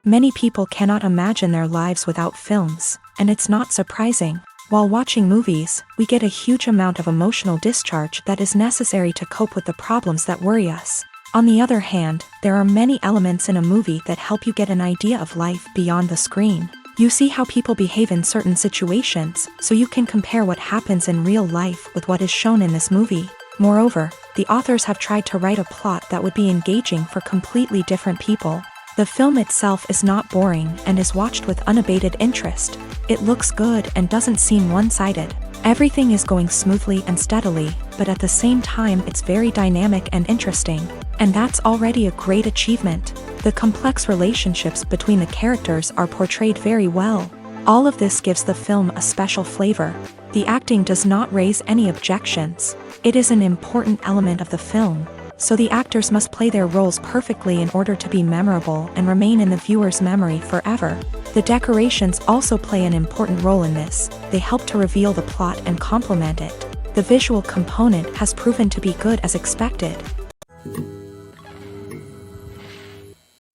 Many people cannot imagine their lives without films, and it's not surprising. While watching movies, we get a huge amount of emotional discharge that is necessary to cope with the problems that worry us. On the other hand, there are many elements in a movie that help you get an idea of life beyond the screen. You see how people behave in certain situations, so you can compare what happens in real life with what is shown in this movie. Moreover, the authors have tried to write a plot that would be engaging for completely different people. The film itself is not boring and is watched with unabated interest. It looks good and doesn't seem one-sided. Everything is going smoothly and steadily, but at the same time it's very dynamic and interesting. And that's already a great achievement. The complex relationships between the characters are portrayed very well. All of this gives the film a special flavor. The acting does not raise any objections. It is an important element of the film, so the actors must play their roles perfectly in order to be memorable and remain in the viewer's memory forever. The decorations also play an important role in this. They help to reveal the plot and complement it. The visual component has proven to be good as expected.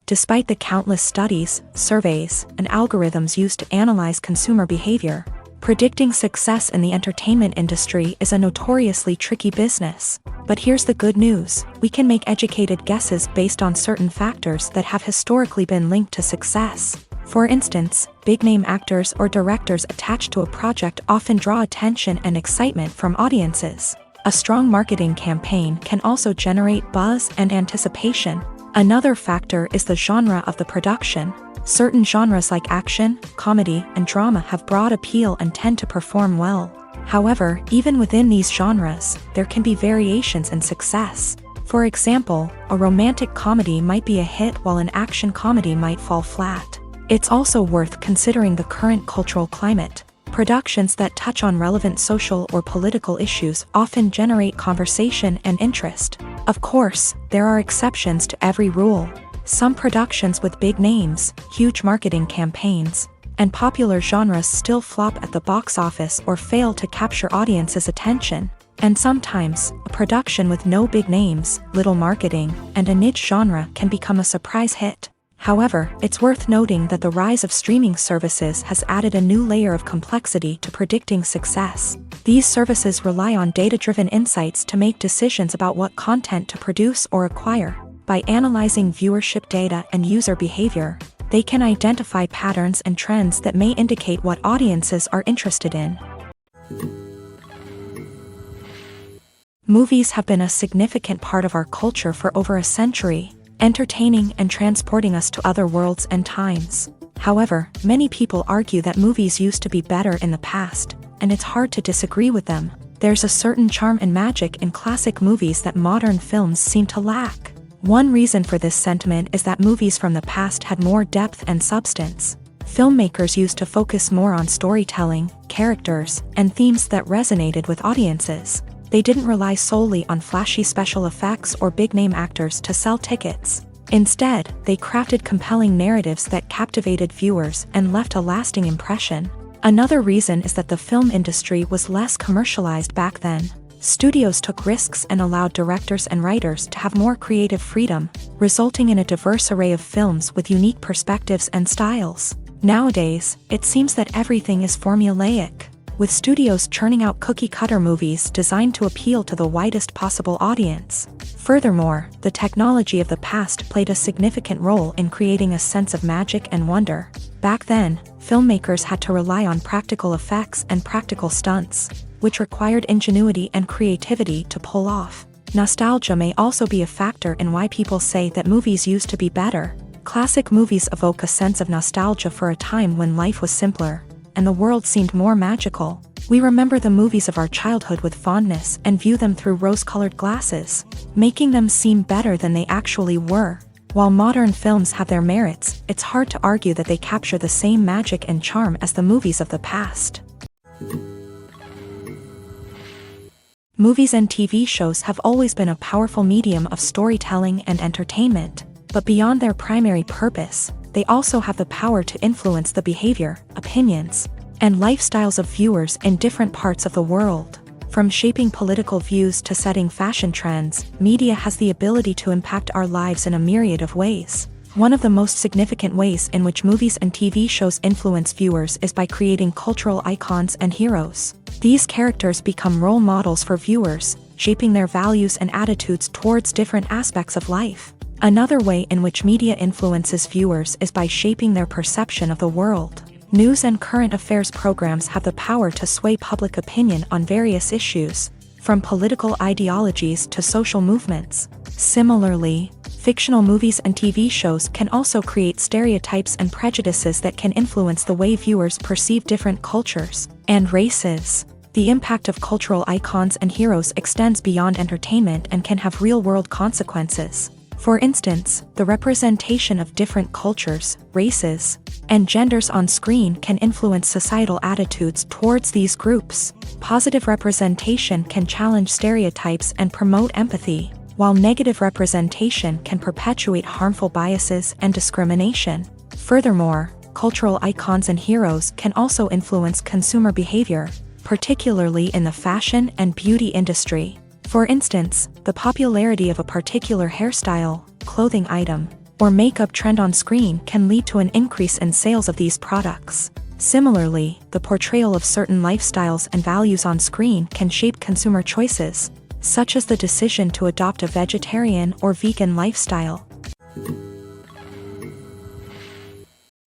Despite the countless studies, surveys, and algorithms used to analyze consumer behavior, predicting success in the entertainment industry is a notoriously tricky business. But here's the good news: we can make educated guesses based on certain factors that have historically been linked to success. For instance, big-name actors or directors attached to a project often draw attention and excitement from audiences. A strong marketing campaign can also generate buzz and anticipation. Another factor is the genre of the production. Certain genres like action, comedy, and drama have broad appeal and tend to perform well. However, even within these genres, there can be variations in success. For example, a romantic comedy might be a hit while an action comedy might fall flat. It's also worth considering the current cultural climate. Productions that touch on relevant social or political issues often generate conversation and interest. Of course, there are exceptions to every rule. Some productions with big names, huge marketing campaigns, and popular genres still flop at the box office or fail to capture audiences' attention. And sometimes, a production with no big names, little marketing, and a niche genre can become a surprise hit. However, it's worth noting that the rise of streaming services has added a new layer of complexity to predicting success. These services rely on data-driven insights to make decisions about what content to produce or acquire. By analyzing viewership data and user behavior, they can identify patterns and trends that may indicate what audiences are interested in. Movies have been a significant part of our culture for over a century, entertaining and transporting us to other worlds and times. However, many people argue that movies used to be better in the past, and it's hard to disagree with them. There's a certain charm and magic in classic movies that modern films seem to lack. One reason for this sentiment is that movies from the past had more depth and substance. Filmmakers used to focus more on storytelling, characters, and themes that resonated with audiences. They didn't rely solely on flashy special effects or big-name actors to sell tickets. Instead, they crafted compelling narratives that captivated viewers and left a lasting impression. Another reason is that the film industry was less commercialized back then. Studios took risks and allowed directors and writers to have more creative freedom, resulting in a diverse array of films with unique perspectives and styles. Nowadays, it seems that everything is formulaic, with studios churning out cookie-cutter movies designed to appeal to the widest possible audience. Furthermore, the technology of the past played a significant role in creating a sense of magic and wonder. Back then, filmmakers had to rely on practical effects and practical stunts, which required ingenuity and creativity to pull off. Nostalgia may also be a factor in why people say that movies used to be better. Classic movies evoke a sense of nostalgia for a time when life was simpler, and the world seemed more magical. We remember the movies of our childhood with fondness and view them through rose-colored glasses, making them seem better than they actually were. While modern films have their merits, it's hard to argue that they capture the same magic and charm as the movies of the past. Movies and TV shows have always been a powerful medium of storytelling and entertainment, but beyond their primary purpose, they also have the power to influence the behavior, opinions, and lifestyles of viewers in different parts of the world. From shaping political views to setting fashion trends, media has the ability to impact our lives in a myriad of ways. One of the most significant ways in which movies and TV shows influence viewers is by creating cultural icons and heroes. These characters become role models for viewers, shaping their values and attitudes towards different aspects of life. Another way in which media influences viewers is by shaping their perception of the world. News and current affairs programs have the power to sway public opinion on various issues, from political ideologies to social movements. Similarly, fictional movies and TV shows can also create stereotypes and prejudices that can influence the way viewers perceive different cultures and races. The impact of cultural icons and heroes extends beyond entertainment and can have real-world consequences. For instance, the representation of different cultures, races, and genders on screen can influence societal attitudes towards these groups. Positive representation can challenge stereotypes and promote empathy, while negative representation can perpetuate harmful biases and discrimination. Furthermore, cultural icons and heroes can also influence consumer behavior, particularly in the fashion and beauty industry. For instance, the popularity of a particular hairstyle, clothing item, or makeup trend on screen can lead to an increase in sales of these products. Similarly, the portrayal of certain lifestyles and values on screen can shape consumer choices, such as the decision to adopt a vegetarian or vegan lifestyle.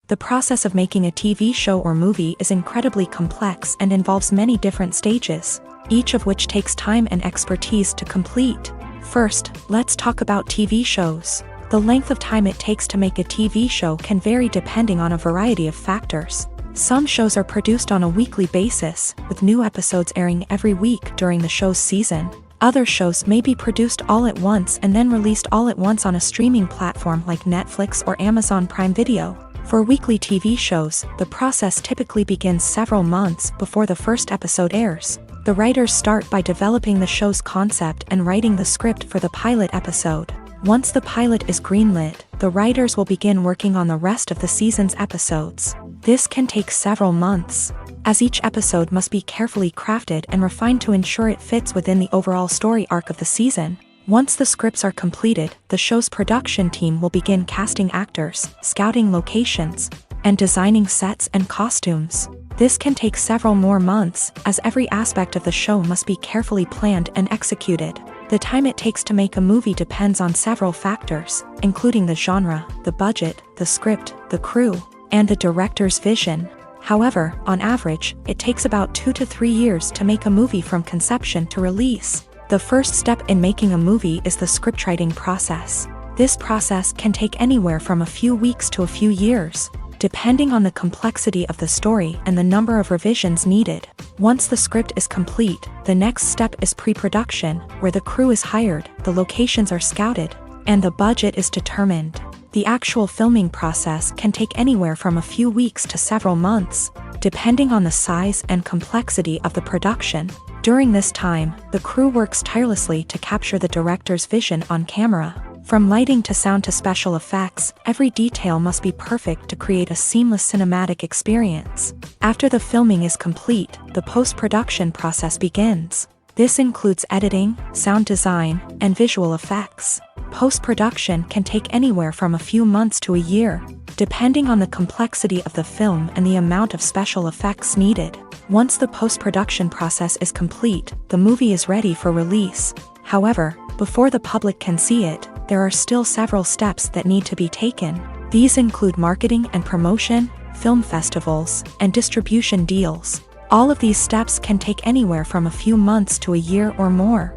The process of making a TV show or movie is incredibly complex and involves many different stages, each of which takes time and expertise to complete. First, let's talk about TV shows. The length of time it takes to make a TV show can vary depending on a variety of factors. Some shows are produced on a weekly basis, with new episodes airing every week during the show's season. Other shows may be produced all at once and then released all at once on a streaming platform like Netflix or Amazon Prime Video. For weekly TV shows, the process typically begins several months before the first episode airs. The writers start by developing the show's concept and writing the script for the pilot episode. Once the pilot is greenlit, the writers will begin working on the rest of the season's episodes. This can take several months, as each episode must be carefully crafted and refined to ensure it fits within the overall story arc of the season. Once the scripts are completed, the show's production team will begin casting actors, scouting locations, and designing sets and costumes. This can take several more months, as every aspect of the show must be carefully planned and executed. The time it takes to make a movie depends on several factors, including the genre, the budget, the script, the crew, and the director's vision. However, on average, it takes about 2 to 3 years to make a movie from conception to release. The first step in making a movie is the scriptwriting process. This process can take anywhere from a few weeks to a few years, depending on the complexity of the story and the number of revisions needed. Once the script is complete, the next step is pre-production, where the crew is hired, the locations are scouted, and the budget is determined. The actual filming process can take anywhere from a few weeks to several months, depending on the size and complexity of the production. During this time, the crew works tirelessly to capture the director's vision on camera. From lighting to sound to special effects, every detail must be perfect to create a seamless cinematic experience. After the filming is complete, the post-production process begins. This includes editing, sound design, and visual effects. Post-production can take anywhere from a few months to a year, depending on the complexity of the film and the amount of special effects needed. Once the post-production process is complete, the movie is ready for release. However, before the public can see it, there are still several steps that need to be taken. These include marketing and promotion, film festivals, and distribution deals. All of these steps can take anywhere from a few months to a year or more.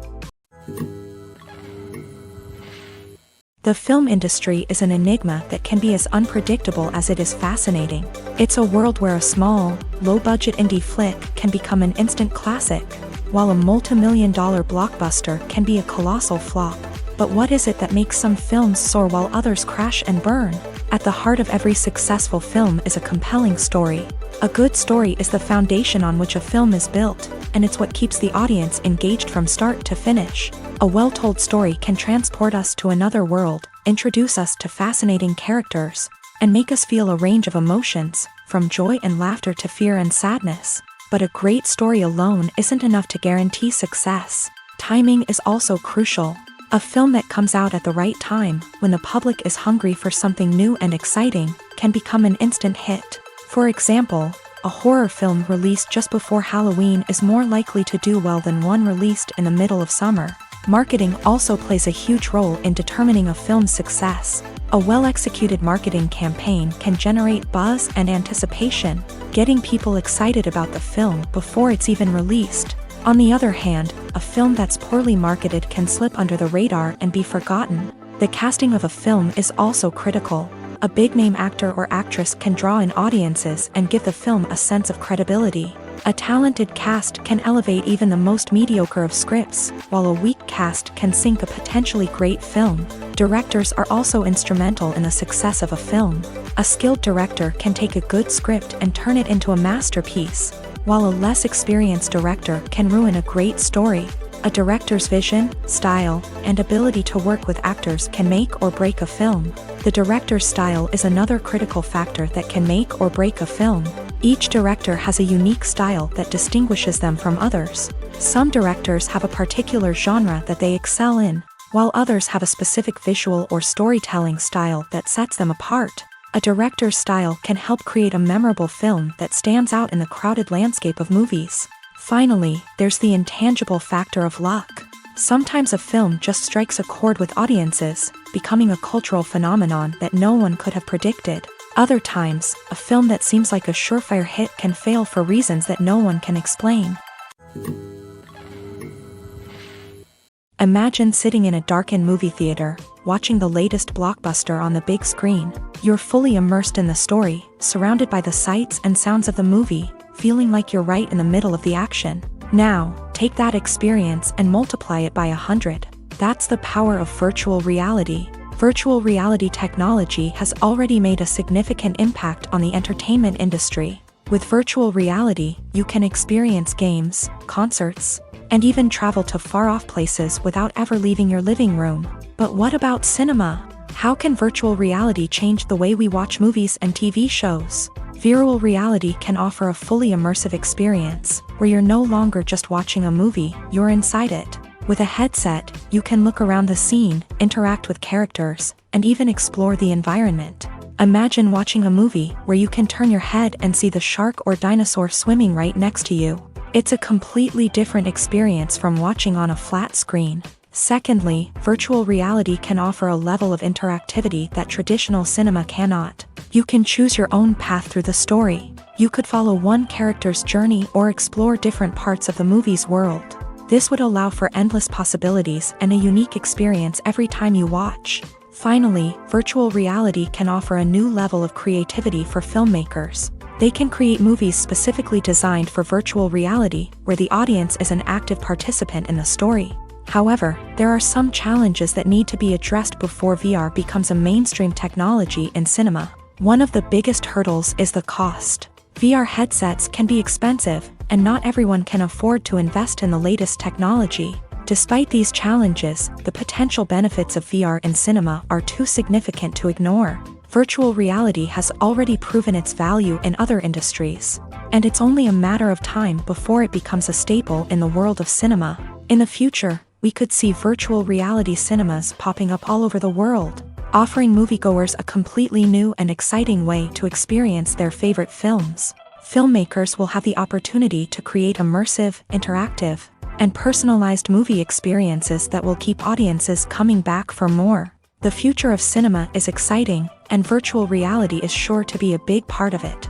The film industry is an enigma that can be as unpredictable as it is fascinating. It's a world where a small, low-budget indie flick can become an instant classic, while a multi-million-dollar blockbuster can be a colossal flop. But what is it that makes some films soar while others crash and burn? At the heart of every successful film is a compelling story. A good story is the foundation on which a film is built, and it's what keeps the audience engaged from start to finish. A well-told story can transport us to another world, introduce us to fascinating characters, and make us feel a range of emotions, from joy and laughter to fear and sadness. But a great story alone isn't enough to guarantee success. Timing is also crucial. A film that comes out at the right time, when the public is hungry for something new and exciting, can become an instant hit. For example, a horror film released just before Halloween is more likely to do well than one released in the middle of summer. Marketing also plays a huge role in determining a film's success. A well-executed marketing campaign can generate buzz and anticipation, getting people excited about the film before it's even released. On the other hand, a film that's poorly marketed can slip under the radar and be forgotten. The casting of a film is also critical. A big-name actor or actress can draw in audiences and give the film a sense of credibility. A talented cast can elevate even the most mediocre of scripts, while a weak cast can sink a potentially great film. Directors are also instrumental in the success of a film. A skilled director can take a good script and turn it into a masterpiece, while a less experienced director can ruin a great story. A director's vision, style, and ability to work with actors can make or break a film. The director's style is another critical factor that can make or break a film. Each director has a unique style that distinguishes them from others. Some directors have a particular genre that they excel in, while others have a specific visual or storytelling style that sets them apart. A director's style can help create a memorable film that stands out in the crowded landscape of movies. Finally, there's the intangible factor of luck. Sometimes a film just strikes a chord with audiences, becoming a cultural phenomenon that no one could have predicted. Other times, a film that seems like a surefire hit can fail for reasons that no one can explain. Imagine sitting in a darkened movie theater, watching the latest blockbuster on the big screen. You're fully immersed in the story, surrounded by the sights and sounds of the movie, feeling like you're right in the middle of the action. Now, take that experience and multiply it by 100. That's the power of virtual reality. Virtual reality technology has already made a significant impact on the entertainment industry. With virtual reality, you can experience games, concerts, and even travel to far-off places without ever leaving your living room. But what about cinema? How can virtual reality change the way we watch movies and TV shows? Virtual reality can offer a fully immersive experience, where you're no longer just watching a movie, you're inside it. With a headset, you can look around the scene, interact with characters, and even explore the environment. Imagine watching a movie where you can turn your head and see the shark or dinosaur swimming right next to you. It's a completely different experience from watching on a flat screen. Secondly, virtual reality can offer a level of interactivity that traditional cinema cannot. You can choose your own path through the story. You could follow one character's journey or explore different parts of the movie's world. This would allow for endless possibilities and a unique experience every time you watch. Finally, virtual reality can offer a new level of creativity for filmmakers. They can create movies specifically designed for virtual reality, where the audience is an active participant in the story. However, there are some challenges that need to be addressed before VR becomes a mainstream technology in cinema. One of the biggest hurdles is the cost. VR headsets can be expensive, and not everyone can afford to invest in the latest technology. Despite these challenges, the potential benefits of VR in cinema are too significant to ignore. Virtual reality has already proven its value in other industries, and it's only a matter of time before it becomes a staple in the world of cinema. In the future, we could see virtual reality cinemas popping up all over the world, offering moviegoers a completely new and exciting way to experience their favorite films. Filmmakers will have the opportunity to create immersive, interactive, and personalized movie experiences that will keep audiences coming back for more. The future of cinema is exciting, and virtual reality is sure to be a big part of it.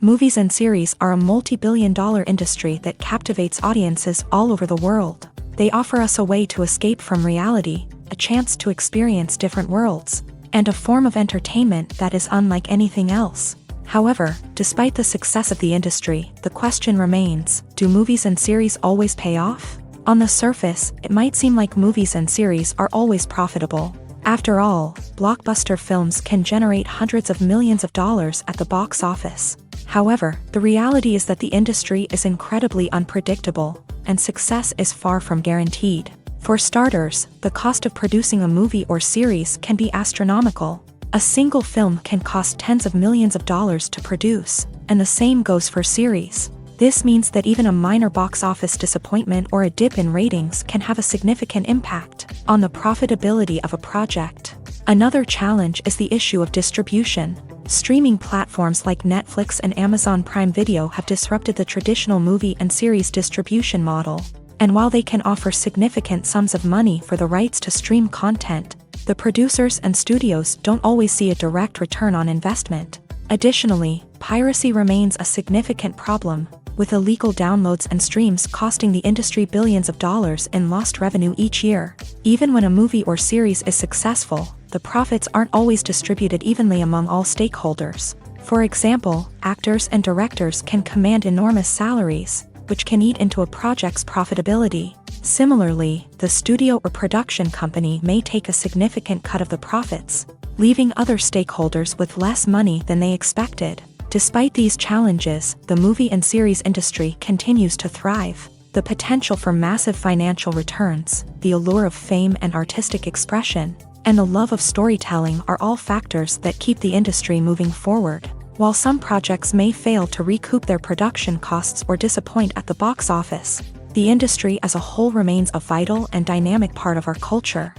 Movies and series are a multi-billion-dollar industry that captivates audiences all over the world. They offer us a way to escape from reality, a chance to experience different worlds, and a form of entertainment that is unlike anything else. However, despite the success of the industry, the question remains, do movies and series always pay off? On the surface, it might seem like movies and series are always profitable. After all, blockbuster films can generate hundreds of millions of dollars at the box office. However, the reality is that the industry is incredibly unpredictable, and success is far from guaranteed. For starters, the cost of producing a movie or series can be astronomical. A single film can cost tens of millions of dollars to produce, and the same goes for series. This means that even a minor box office disappointment or a dip in ratings can have a significant impact on the profitability of a project. Another challenge is the issue of distribution. Streaming platforms like Netflix and Amazon Prime Video have disrupted the traditional movie and series distribution model. And while they can offer significant sums of money for the rights to stream content, the producers and studios don't always see a direct return on investment. Additionally, piracy remains a significant problem, with illegal downloads and streams costing the industry billions of dollars in lost revenue each year. Even when a movie or series is successful, the profits aren't always distributed evenly among all stakeholders. For example, actors and directors can command enormous salaries, which can eat into a project's profitability. Similarly, the studio or production company may take a significant cut of the profits, leaving other stakeholders with less money than they expected. Despite these challenges, the movie and series industry continues to thrive. The potential for massive financial returns, the allure of fame and artistic expression, and the love of storytelling are all factors that keep the industry moving forward. While some projects may fail to recoup their production costs or disappoint at the box office, the industry as a whole remains a vital and dynamic part of our culture.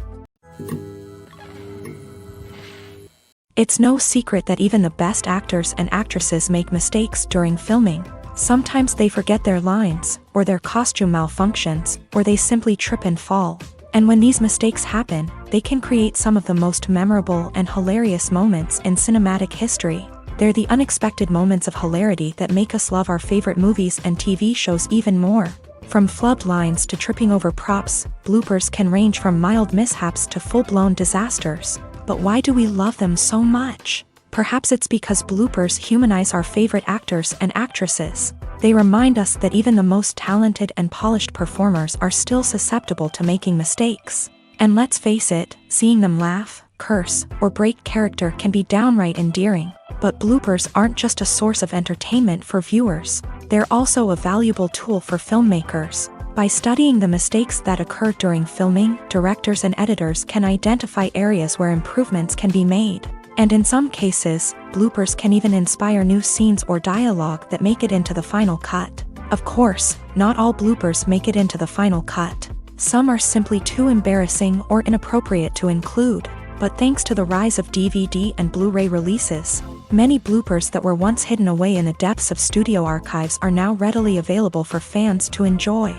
It's no secret that even the best actors and actresses make mistakes during filming. Sometimes they forget their lines, or their costume malfunctions, or they simply trip and fall. And when these mistakes happen, they can create some of the most memorable and hilarious moments in cinematic history. They're the unexpected moments of hilarity that make us love our favorite movies and TV shows even more. From flubbed lines to tripping over props, bloopers can range from mild mishaps to full-blown disasters. But why do we love them so much? Perhaps it's because bloopers humanize our favorite actors and actresses. They remind us that even the most talented and polished performers are still susceptible to making mistakes. And let's face it, seeing them laugh, curse, or break character can be downright endearing. But bloopers aren't just a source of entertainment for viewers. They're also a valuable tool for filmmakers. By studying the mistakes that occur during filming, directors and editors can identify areas where improvements can be made. And in some cases, bloopers can even inspire new scenes or dialogue that make it into the final cut. Of course, not all bloopers make it into the final cut. Some are simply too embarrassing or inappropriate to include. But thanks to the rise of DVD and Blu-ray releases, many bloopers that were once hidden away in the depths of studio archives are now readily available for fans to enjoy.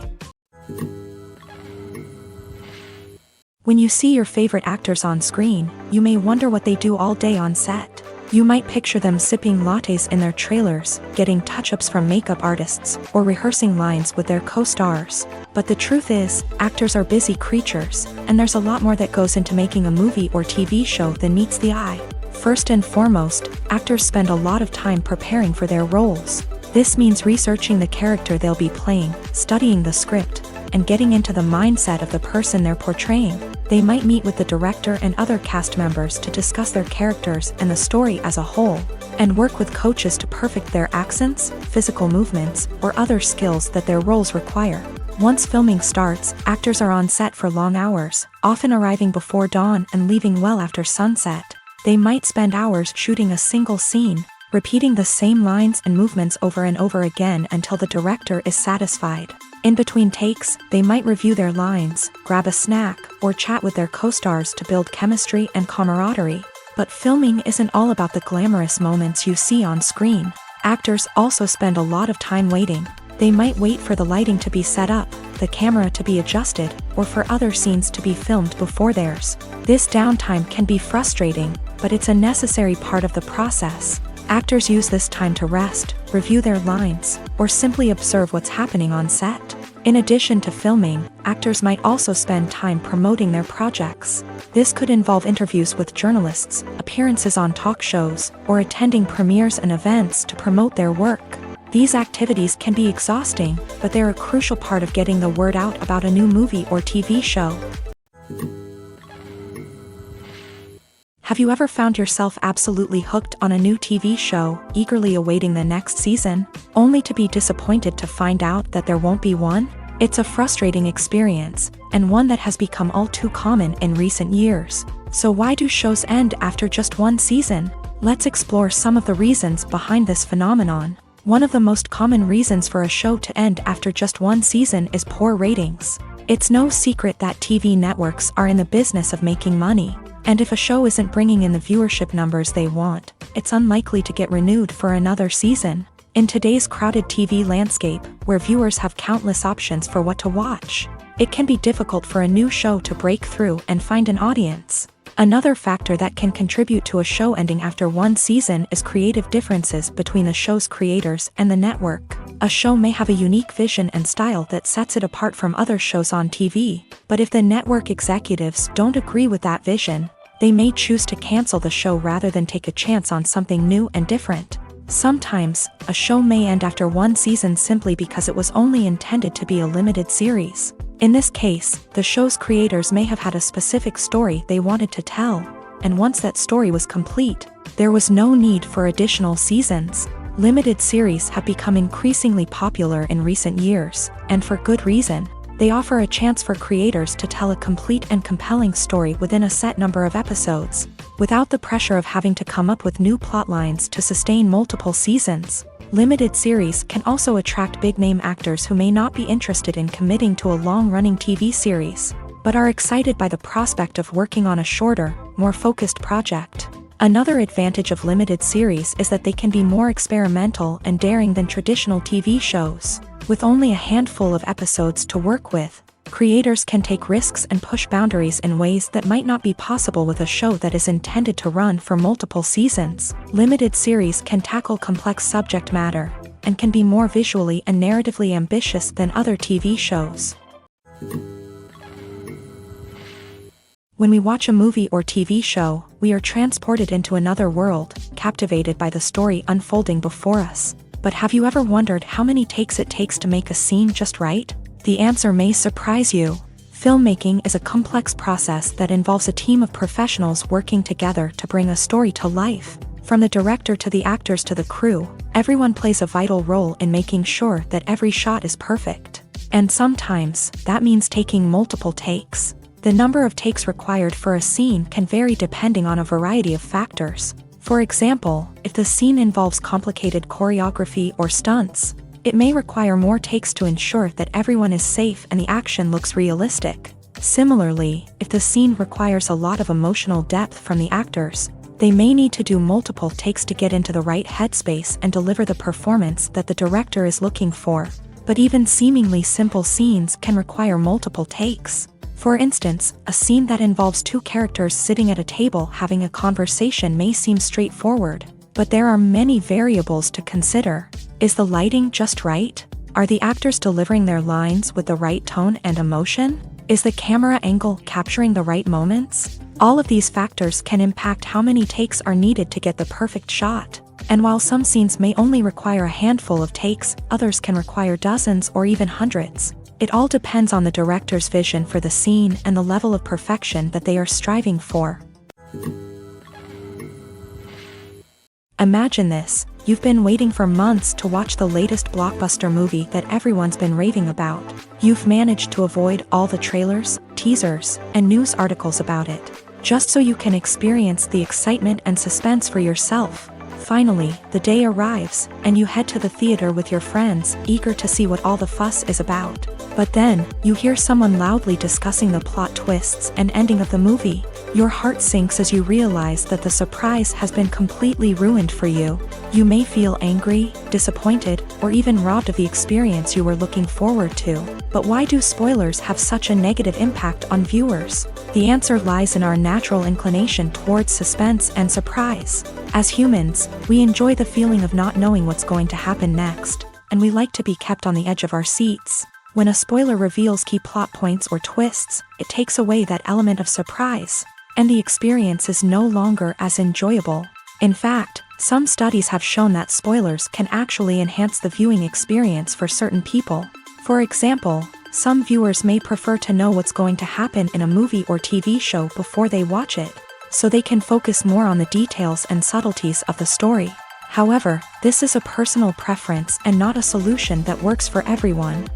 When you see your favorite actors on screen, you may wonder what they do all day on set. You might picture them sipping lattes in their trailers, getting touch-ups from makeup artists, or rehearsing lines with their co-stars. But the truth is, actors are busy creatures, and there's a lot more that goes into making a movie or TV show than meets the eye. First and foremost, actors spend a lot of time preparing for their roles. This means researching the character they'll be playing, studying the script, and getting into the mindset of the person they're portraying. They might meet with the director and other cast members to discuss their characters and the story as a whole, and work with coaches to perfect their accents, physical movements, or other skills that their roles require. Once filming starts, actors are on set for long hours, often arriving before dawn and leaving well after sunset. They might spend hours shooting a single scene, repeating the same lines and movements over and over again until the director is satisfied. In between takes, they might review their lines, grab a snack, or chat with their co-stars to build chemistry and camaraderie. But filming isn't all about the glamorous moments you see on screen. Actors also spend a lot of time waiting. They might wait for the lighting to be set up, the camera to be adjusted, or for other scenes to be filmed before theirs. This downtime can be frustrating, but it's a necessary part of the process. Actors use this time to rest, review their lines, or simply observe what's happening on set. In addition to filming, actors might also spend time promoting their projects. This could involve interviews with journalists, appearances on talk shows, or attending premieres and events to promote their work. These activities can be exhausting, but they're a crucial part of getting the word out about a new movie or TV show. Have you ever found yourself absolutely hooked on a new TV show, eagerly awaiting the next season, only to be disappointed to find out that there won't be one? It's a frustrating experience, and one that has become all too common in recent years. So why do shows end after just one season? Let's explore some of the reasons behind this phenomenon. One of the most common reasons for a show to end after just one season is poor ratings. It's no secret that TV networks are in the business of making money, and if a show isn't bringing in the viewership numbers they want, it's unlikely to get renewed for another season. In today's crowded TV landscape, where viewers have countless options for what to watch, it can be difficult for a new show to break through and find an audience. Another factor that can contribute to a show ending after one season is creative differences between the show's creators and the network. A show may have a unique vision and style that sets it apart from other shows on TV, but if the network executives don't agree with that vision, they may choose to cancel the show rather than take a chance on something new and different. Sometimes, a show may end after one season simply because it was only intended to be a limited series. In this case, the show's creators may have had a specific story they wanted to tell, and once that story was complete, there was no need for additional seasons. Limited series have become increasingly popular in recent years, and for good reason. They offer a chance for creators to tell a complete and compelling story within a set number of episodes, without the pressure of having to come up with new plotlines to sustain multiple seasons. Limited series can also attract big-name actors who may not be interested in committing to a long-running TV series, but are excited by the prospect of working on a shorter, more focused project. Another advantage of limited series is that they can be more experimental and daring than traditional TV shows. With only a handful of episodes to work with, creators can take risks and push boundaries in ways that might not be possible with a show that is intended to run for multiple seasons. Limited series can tackle complex subject matter, and can be more visually and narratively ambitious than other TV shows. When we watch a movie or TV show, we are transported into another world, captivated by the story unfolding before us. But have you ever wondered how many takes it takes to make a scene just right? The answer may surprise you. Filmmaking is a complex process that involves a team of professionals working together to bring a story to life. From the director to the actors to the crew, everyone plays a vital role in making sure that every shot is perfect. And sometimes, that means taking multiple takes. The number of takes required for a scene can vary depending on a variety of factors. For example, if the scene involves complicated choreography or stunts, it may require more takes to ensure that everyone is safe and the action looks realistic. Similarly, if the scene requires a lot of emotional depth from the actors, they may need to do multiple takes to get into the right headspace and deliver the performance that the director is looking for. But even seemingly simple scenes can require multiple takes. For instance, a scene that involves two characters sitting at a table having a conversation may seem straightforward, but there are many variables to consider. Is the lighting just right? Are the actors delivering their lines with the right tone and emotion? Is the camera angle capturing the right moments? All of these factors can impact how many takes are needed to get the perfect shot. And while some scenes may only require a handful of takes, others can require dozens or even hundreds. It all depends on the director's vision for the scene and the level of perfection that they are striving for. Imagine this: you've been waiting for months to watch the latest blockbuster movie that everyone's been raving about. You've managed to avoid all the trailers, teasers, and news articles about it, just so you can experience the excitement and suspense for yourself. Finally, the day arrives, and you head to the theater with your friends, eager to see what all the fuss is about. But then, you hear someone loudly discussing the plot twists and ending of the movie. Your heart sinks as you realize that the surprise has been completely ruined for you. You may feel angry, disappointed, or even robbed of the experience you were looking forward to. But why do spoilers have such a negative impact on viewers? The answer lies in our natural inclination towards suspense and surprise. As humans, we enjoy the feeling of not knowing what's going to happen next, and we like to be kept on the edge of our seats. When a spoiler reveals key plot points or twists, it takes away that element of surprise, and the experience is no longer as enjoyable. In fact, some studies have shown that spoilers can actually enhance the viewing experience for certain people. For example, some viewers may prefer to know what's going to happen in a movie or TV show before they watch it, so they can focus more on the details and subtleties of the story. However, this is a personal preference and not a solution that works for everyone.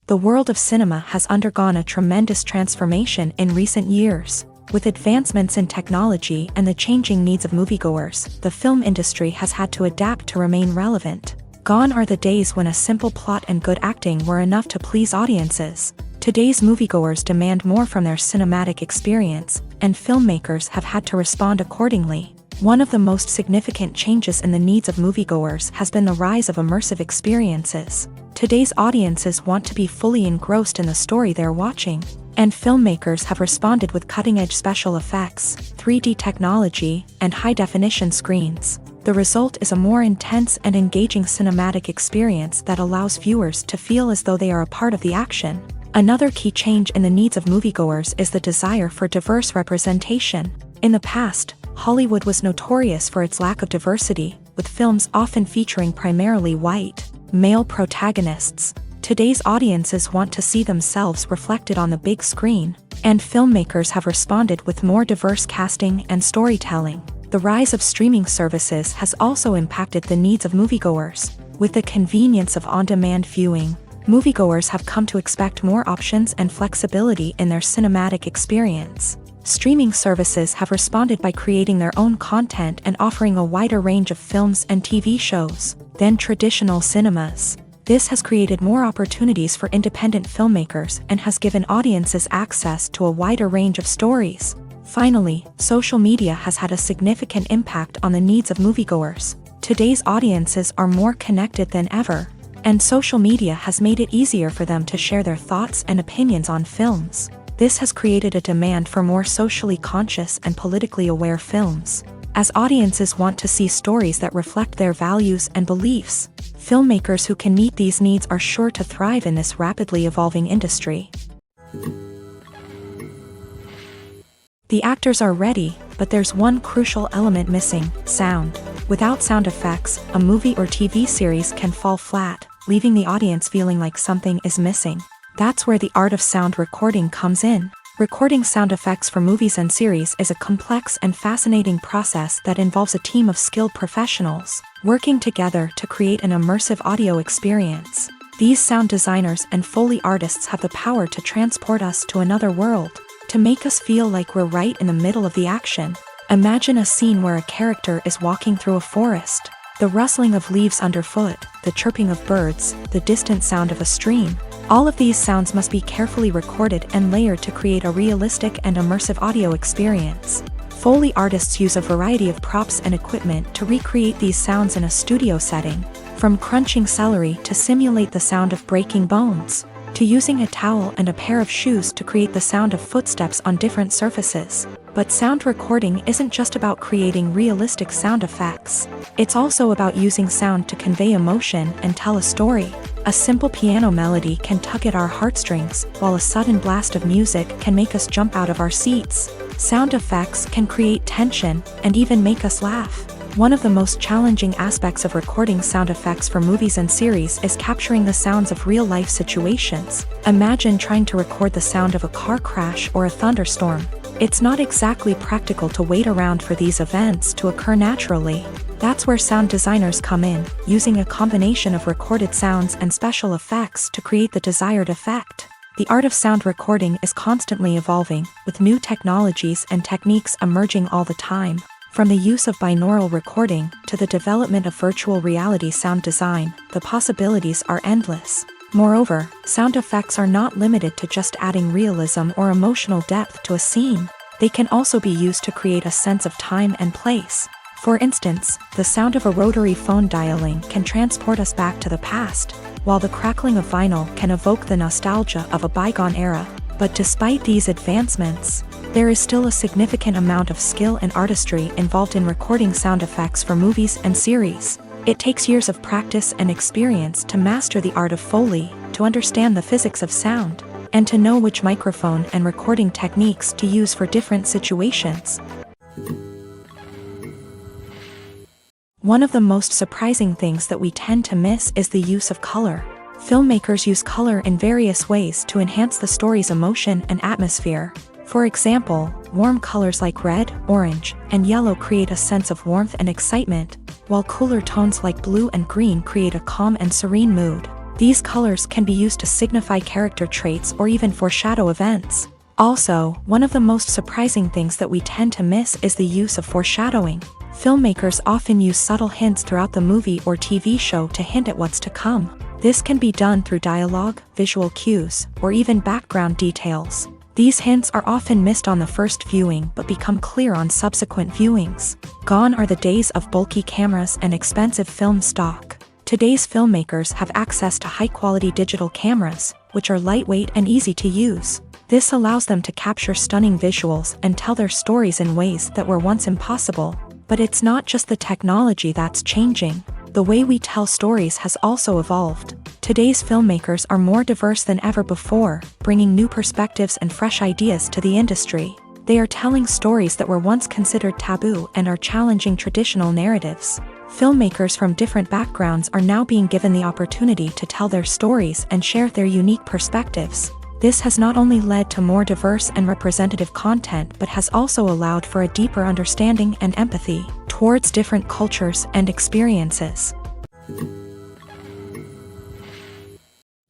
The world of cinema has undergone a tremendous transformation in recent years. With advancements in technology and the changing needs of moviegoers, the film industry has had to adapt to remain relevant. Gone are the days when a simple plot and good acting were enough to please audiences. Today's moviegoers demand more from their cinematic experience, and filmmakers have had to respond accordingly. One of the most significant changes in the needs of moviegoers has been the rise of immersive experiences. Today's audiences want to be fully engrossed in the story they're watching, and filmmakers have responded with cutting-edge special effects, 3D technology, and high-definition screens. The result is a more intense and engaging cinematic experience that allows viewers to feel as though they are a part of the action. Another key change in the needs of moviegoers is the desire for diverse representation. In the past, Hollywood was notorious for its lack of diversity, with films often featuring primarily white, male protagonists. Today's audiences want to see themselves reflected on the big screen, and filmmakers have responded with more diverse casting and storytelling. The rise of streaming services has also impacted the needs of moviegoers. With the convenience of on-demand viewing, moviegoers have come to expect more options and flexibility in their cinematic experience. Streaming services have responded by creating their own content and offering a wider range of films and TV shows than traditional cinemas. This has created more opportunities for independent filmmakers and has given audiences access to a wider range of stories. Finally, social media has had a significant impact on the needs of moviegoers. Today's audiences are more connected than ever, and social media has made it easier for them to share their thoughts and opinions on films. This has created a demand for more socially conscious and politically aware films. As audiences want to see stories that reflect their values and beliefs, filmmakers who can meet these needs are sure to thrive in this rapidly evolving industry. The actors are ready, but there's one crucial element missing: sound. Without sound effects, a movie or TV series can fall flat, leaving the audience feeling like something is missing. That's where the art of sound recording comes in. Recording sound effects for movies and series is a complex and fascinating process that involves a team of skilled professionals working together to create an immersive audio experience. These sound designers and Foley artists have the power to transport us to another world, to make us feel like we're right in the middle of the action. Imagine a scene where a character is walking through a forest. The rustling of leaves underfoot, the chirping of birds, the distant sound of a stream. All of these sounds must be carefully recorded and layered to create a realistic and immersive audio experience. Foley artists use a variety of props and equipment to recreate these sounds in a studio setting, from crunching celery to simulate the sound of breaking bones, to using a towel and a pair of shoes to create the sound of footsteps on different surfaces. But sound recording isn't just about creating realistic sound effects. It's also about using sound to convey emotion and tell a story. A simple piano melody can tug at our heartstrings, while a sudden blast of music can make us jump out of our seats. Sound effects can create tension and even make us laugh. One of the most challenging aspects of recording sound effects for movies and series is capturing the sounds of real-life situations. Imagine trying to record the sound of a car crash or a thunderstorm. It's not exactly practical to wait around for these events to occur naturally. That's where sound designers come in, using a combination of recorded sounds and special effects to create the desired effect. The art of sound recording is constantly evolving, with new technologies and techniques emerging all the time. From the use of binaural recording to the development of virtual reality sound design, the possibilities are endless. Moreover, sound effects are not limited to just adding realism or emotional depth to a scene. They can also be used to create a sense of time and place. For instance, the sound of a rotary phone dialing can transport us back to the past, while the crackling of vinyl can evoke the nostalgia of a bygone era. But despite these advancements, there is still a significant amount of skill and artistry involved in recording sound effects for movies and series. It takes years of practice and experience to master the art of Foley, to understand the physics of sound, and to know which microphone and recording techniques to use for different situations. One of the most surprising things that we tend to miss is the use of color. Filmmakers use color in various ways to enhance the story's emotion and atmosphere. For example, warm colors like red, orange, and yellow create a sense of warmth and excitement, while cooler tones like blue and green create a calm and serene mood. These colors can be used to signify character traits or even foreshadow events. Also, one of the most surprising things that we tend to miss is the use of foreshadowing. Filmmakers often use subtle hints throughout the movie or TV show to hint at what's to come. This can be done through dialogue, visual cues, or even background details. These hints are often missed on the first viewing but become clear on subsequent viewings. Gone are the days of bulky cameras and expensive film stock. Today's filmmakers have access to high-quality digital cameras, which are lightweight and easy to use. This allows them to capture stunning visuals and tell their stories in ways that were once impossible. But it's not just the technology that's changing. The way we tell stories has also evolved. Today's filmmakers are more diverse than ever before, bringing new perspectives and fresh ideas to the industry. They are telling stories that were once considered taboo and are challenging traditional narratives. Filmmakers from different backgrounds are now being given the opportunity to tell their stories and share their unique perspectives. This has not only led to more diverse and representative content but has also allowed for a deeper understanding and empathy towards different cultures and experiences.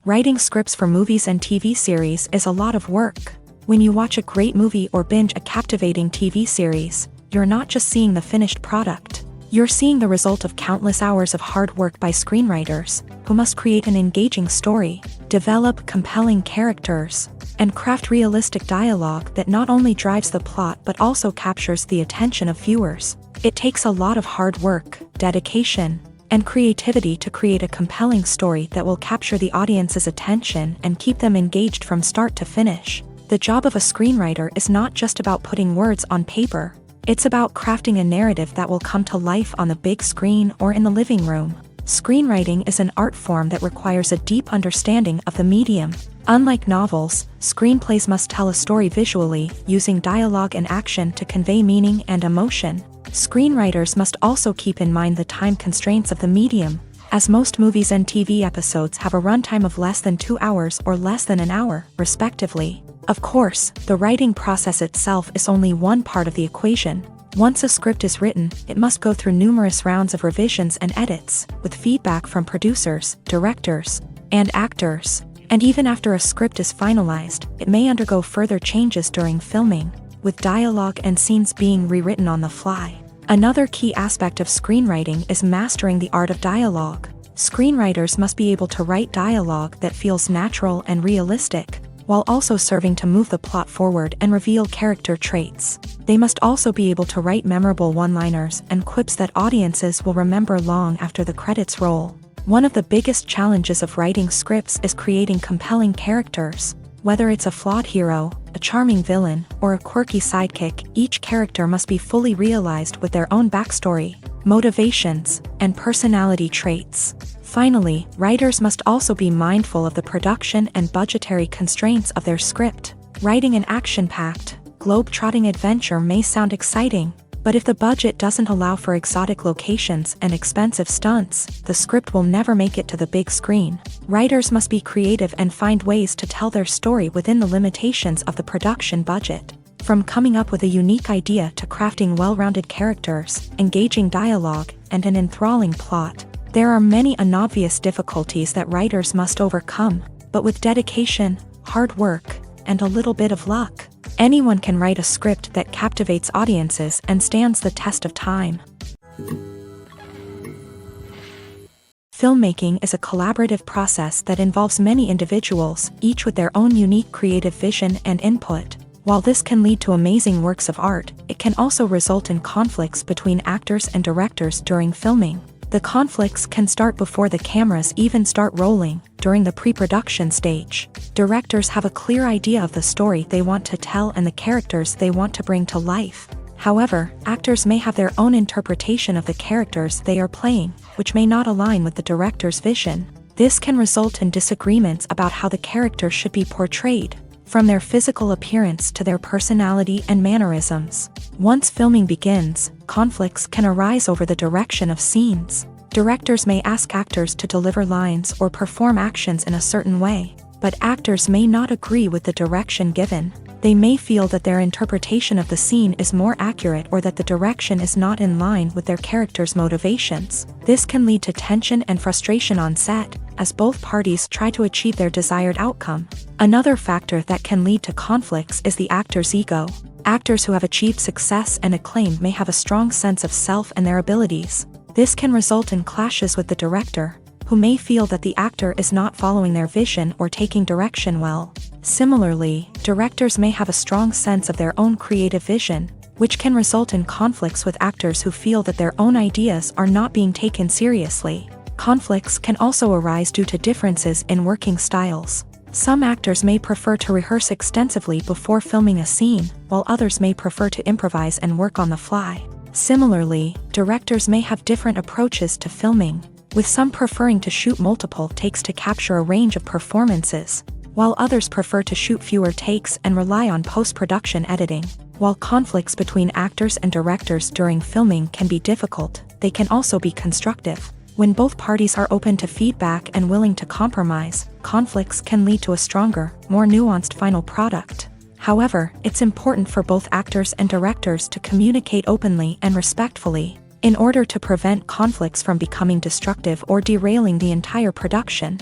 Writing scripts for movies and TV series is a lot of work. When you watch a great movie or binge a captivating TV series, you're not just seeing the finished product. You're seeing the result of countless hours of hard work by screenwriters, who must create an engaging story, develop compelling characters, and craft realistic dialogue that not only drives the plot but also captures the attention of viewers. It takes a lot of hard work, dedication, and creativity to create a compelling story that will capture the audience's attention and keep them engaged from start to finish. The job of a screenwriter is not just about putting words on paper. It's about crafting a narrative that will come to life on the big screen or in the living room. Screenwriting is an art form that requires a deep understanding of the medium. Unlike novels, screenplays must tell a story visually, using dialogue and action to convey meaning and emotion. Screenwriters must also keep in mind the time constraints of the medium, as most movies and TV episodes have a runtime of less than 2 hours or less than an hour, respectively. Of course, the writing process itself is only one part of the equation. Once a script is written, it must go through numerous rounds of revisions and edits, with feedback from producers, directors, and actors. And even after a script is finalized, it may undergo further changes during filming, with dialogue and scenes being rewritten on the fly. Another key aspect of screenwriting is mastering the art of dialogue. Screenwriters must be able to write dialogue that feels natural and realistic, while also serving to move the plot forward and reveal character traits. They must also be able to write memorable one-liners and quips that audiences will remember long after the credits roll. One of the biggest challenges of writing scripts is creating compelling characters. Whether it's a flawed hero, a charming villain, or a quirky sidekick, each character must be fully realized with their own backstory, motivations, and personality traits. Finally, writers must also be mindful of the production and budgetary constraints of their script. Writing an action-packed, globe-trotting adventure may sound exciting, but if the budget doesn't allow for exotic locations and expensive stunts, the script will never make it to the big screen. Writers must be creative and find ways to tell their story within the limitations of the production budget. From coming up with a unique idea to crafting well-rounded characters, engaging dialogue, and an enthralling plot, there are many unobvious difficulties that writers must overcome, but with dedication, hard work, and a little bit of luck, anyone can write a script that captivates audiences and stands the test of time. Filmmaking is a collaborative process that involves many individuals, each with their own unique creative vision and input. While this can lead to amazing works of art, it can also result in conflicts between actors and directors during filming. The conflicts can start before the cameras even start rolling, during the pre-production stage. Directors have a clear idea of the story they want to tell and the characters they want to bring to life. However, actors may have their own interpretation of the characters they are playing, which may not align with the director's vision. This can result in disagreements about how the characters should be portrayed, from their physical appearance to their personality and mannerisms. Once filming begins, conflicts can arise over the direction of scenes. Directors may ask actors to deliver lines or perform actions in a certain way, but actors may not agree with the direction given. They may feel that their interpretation of the scene is more accurate or that the direction is not in line with their character's motivations. This can lead to tension and frustration on set, as both parties try to achieve their desired outcome. Another factor that can lead to conflicts is the actor's ego. Actors who have achieved success and acclaim may have a strong sense of self and their abilities. This can result in clashes with the director, who may feel that the actor is not following their vision or taking direction well. Similarly, directors may have a strong sense of their own creative vision, which can result in conflicts with actors who feel that their own ideas are not being taken seriously. Conflicts can also arise due to differences in working styles. Some actors may prefer to rehearse extensively before filming a scene, while others may prefer to improvise and work on the fly. Similarly, directors may have different approaches to filming, with some preferring to shoot multiple takes to capture a range of performances, while others prefer to shoot fewer takes and rely on post-production editing. While conflicts between actors and directors during filming can be difficult, they can also be constructive. When both parties are open to feedback and willing to compromise, conflicts can lead to a stronger, more nuanced final product. However, it's important for both actors and directors to communicate openly and respectfully, in order to prevent conflicts from becoming destructive or derailing the entire production.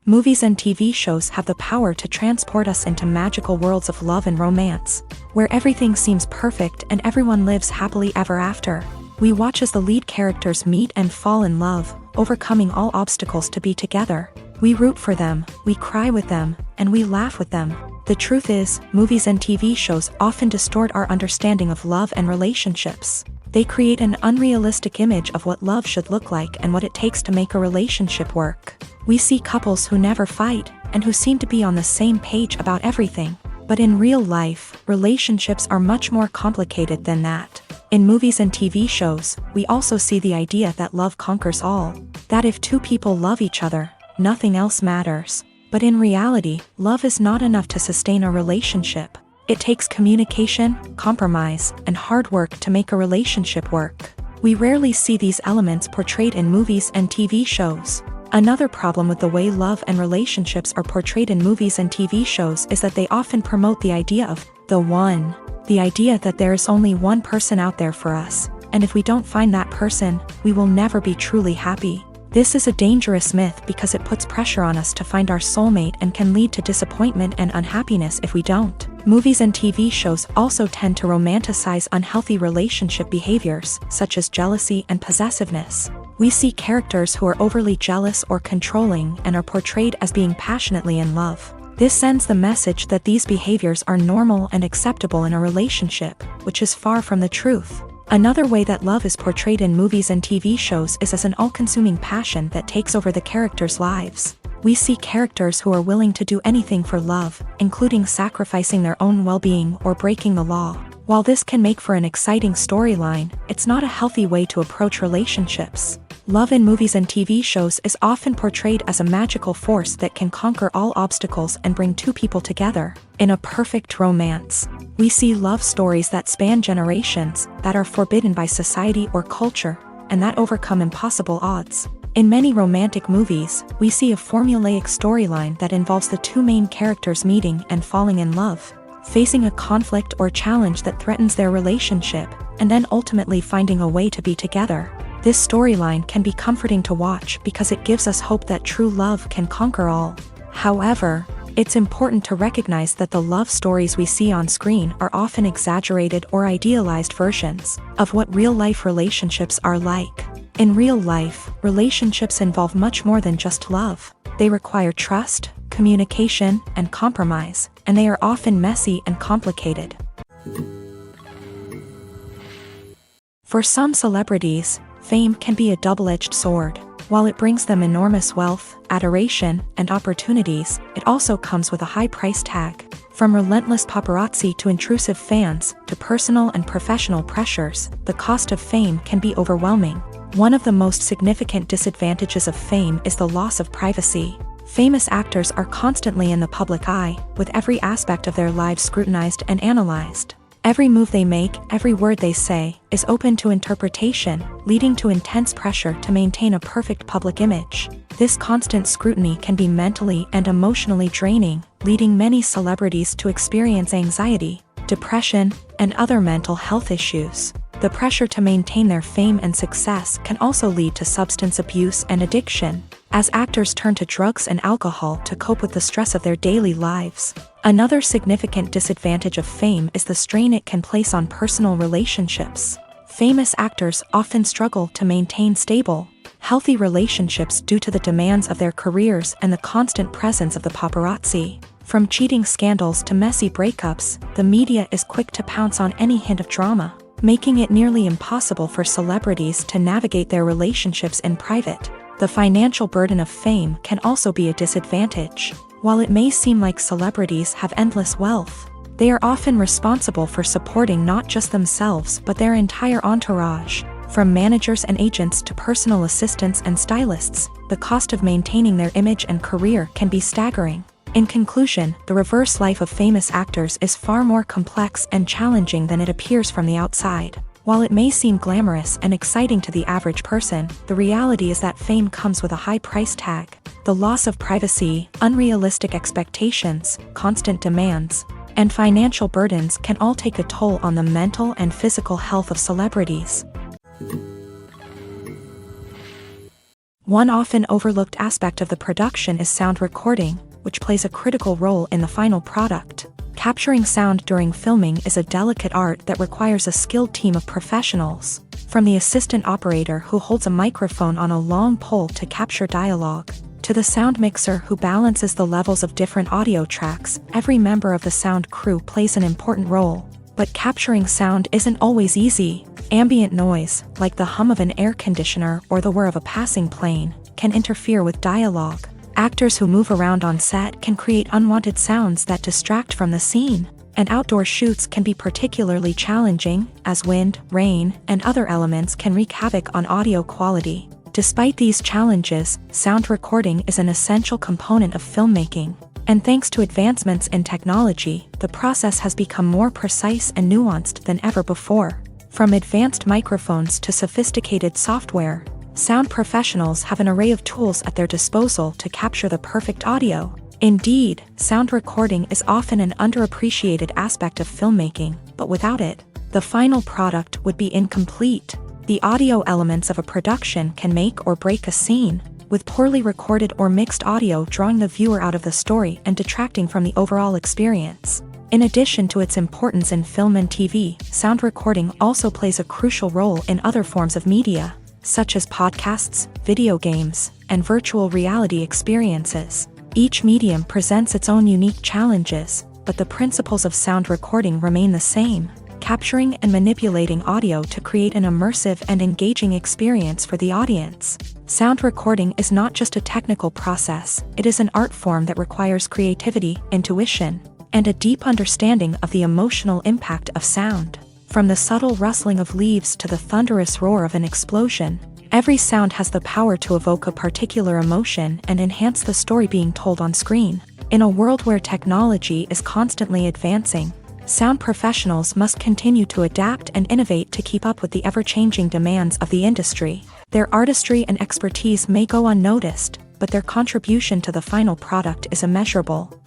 Movies and TV shows have the power to transport us into magical worlds of love and romance, where everything seems perfect and everyone lives happily ever after. We watch as the lead characters meet and fall in love, overcoming all obstacles to be together. We root for them, we cry with them, and we laugh with them. The truth is, movies and TV shows often distort our understanding of love and relationships. They create an unrealistic image of what love should look like and what it takes to make a relationship work. We see couples who never fight, and who seem to be on the same page about everything. But in real life, relationships are much more complicated than that. In movies and TV shows, we also see the idea that love conquers all. That if two people love each other, nothing else matters. But in reality, love is not enough to sustain a relationship. It takes communication, compromise, and hard work to make a relationship work. We rarely see these elements portrayed in movies and TV shows. Another problem with the way love and relationships are portrayed in movies and TV shows is that they often promote the idea of the one. The idea that there is only one person out there for us, and if we don't find that person, we will never be truly happy. This is a dangerous myth because it puts pressure on us to find our soulmate and can lead to disappointment and unhappiness if we don't. Movies and TV shows also tend to romanticize unhealthy relationship behaviors, such as jealousy and possessiveness. We see characters who are overly jealous or controlling and are portrayed as being passionately in love. This sends the message that these behaviors are normal and acceptable in a relationship, which is far from the truth. Another way that love is portrayed in movies and TV shows is as an all-consuming passion that takes over the characters' lives. We see characters who are willing to do anything for love, including sacrificing their own well-being or breaking the law. While this can make for an exciting storyline, it's not a healthy way to approach relationships. Love in movies and TV shows is often portrayed as a magical force that can conquer all obstacles and bring two people together. In a perfect romance, we see love stories that span generations, that are forbidden by society or culture, and that overcome impossible odds. In many romantic movies, we see a formulaic storyline that involves the two main characters meeting and falling in love, facing a conflict or challenge that threatens their relationship, and then ultimately finding a way to be together. This storyline can be comforting to watch because it gives us hope that true love can conquer all. However, it's important to recognize that the love stories we see on screen are often exaggerated or idealized versions of what real-life relationships are like. In real life, relationships involve much more than just love. They require trust, communication, and compromise, and they are often messy and complicated. For some celebrities, fame can be a double-edged sword. While it brings them enormous wealth, adoration, and opportunities, it also comes with a high price tag. From relentless paparazzi to intrusive fans, to personal and professional pressures, the cost of fame can be overwhelming. One of the most significant disadvantages of fame is the loss of privacy. Famous actors are constantly in the public eye, with every aspect of their lives scrutinized and analyzed. Every move they make, every word they say, is open to interpretation, leading to intense pressure to maintain a perfect public image. This constant scrutiny can be mentally and emotionally draining, leading many celebrities to experience anxiety, depression, and other mental health issues. The pressure to maintain their fame and success can also lead to substance abuse and addiction, as actors turn to drugs and alcohol to cope with the stress of their daily lives. Another significant disadvantage of fame is the strain it can place on personal relationships. Famous actors often struggle to maintain stable, healthy relationships due to the demands of their careers and the constant presence of the paparazzi. From cheating scandals to messy breakups, the media is quick to pounce on any hint of drama, making it nearly impossible for celebrities to navigate their relationships in private. The financial burden of fame can also be a disadvantage. While it may seem like celebrities have endless wealth, they are often responsible for supporting not just themselves but their entire entourage. From managers and agents to personal assistants and stylists, the cost of maintaining their image and career can be staggering. In conclusion, the reverse life of famous actors is far more complex and challenging than it appears from the outside. While it may seem glamorous and exciting to the average person, the reality is that fame comes with a high price tag. The loss of privacy, unrealistic expectations, constant demands, and financial burdens can all take a toll on the mental and physical health of celebrities. One often overlooked aspect of the production is sound recording, which plays a critical role in the final product. Capturing sound during filming is a delicate art that requires a skilled team of professionals. From the assistant operator who holds a microphone on a long pole to capture dialogue, to the sound mixer who balances the levels of different audio tracks, every member of the sound crew plays an important role. But capturing sound isn't always easy. Ambient noise, like the hum of an air conditioner or the whir of a passing plane, can interfere with dialogue. Actors who move around on set can create unwanted sounds that distract from the scene, and outdoor shoots can be particularly challenging, as wind, rain, and other elements can wreak havoc on audio quality. Despite these challenges, sound recording is an essential component of filmmaking, and thanks to advancements in technology, the process has become more precise and nuanced than ever before. From advanced microphones to sophisticated software, sound professionals have an array of tools at their disposal to capture the perfect audio. Indeed, sound recording is often an underappreciated aspect of filmmaking, but without it, the final product would be incomplete. The audio elements of a production can make or break a scene, with poorly recorded or mixed audio drawing the viewer out of the story and detracting from the overall experience. In addition to its importance in film and TV, sound recording also plays a crucial role in other forms of media, such as podcasts, video games, and virtual reality experiences. Each medium presents its own unique challenges, but the principles of sound recording remain the same: capturing and manipulating audio to create an immersive and engaging experience for the audience. Sound recording is not just a technical process, it is an art form that requires creativity, intuition, and a deep understanding of the emotional impact of sound. From the subtle rustling of leaves to the thunderous roar of an explosion, every sound has the power to evoke a particular emotion and enhance the story being told on screen. In a world where technology is constantly advancing, sound professionals must continue to adapt and innovate to keep up with the ever-changing demands of the industry. Their artistry and expertise may go unnoticed, but their contribution to the final product is immeasurable.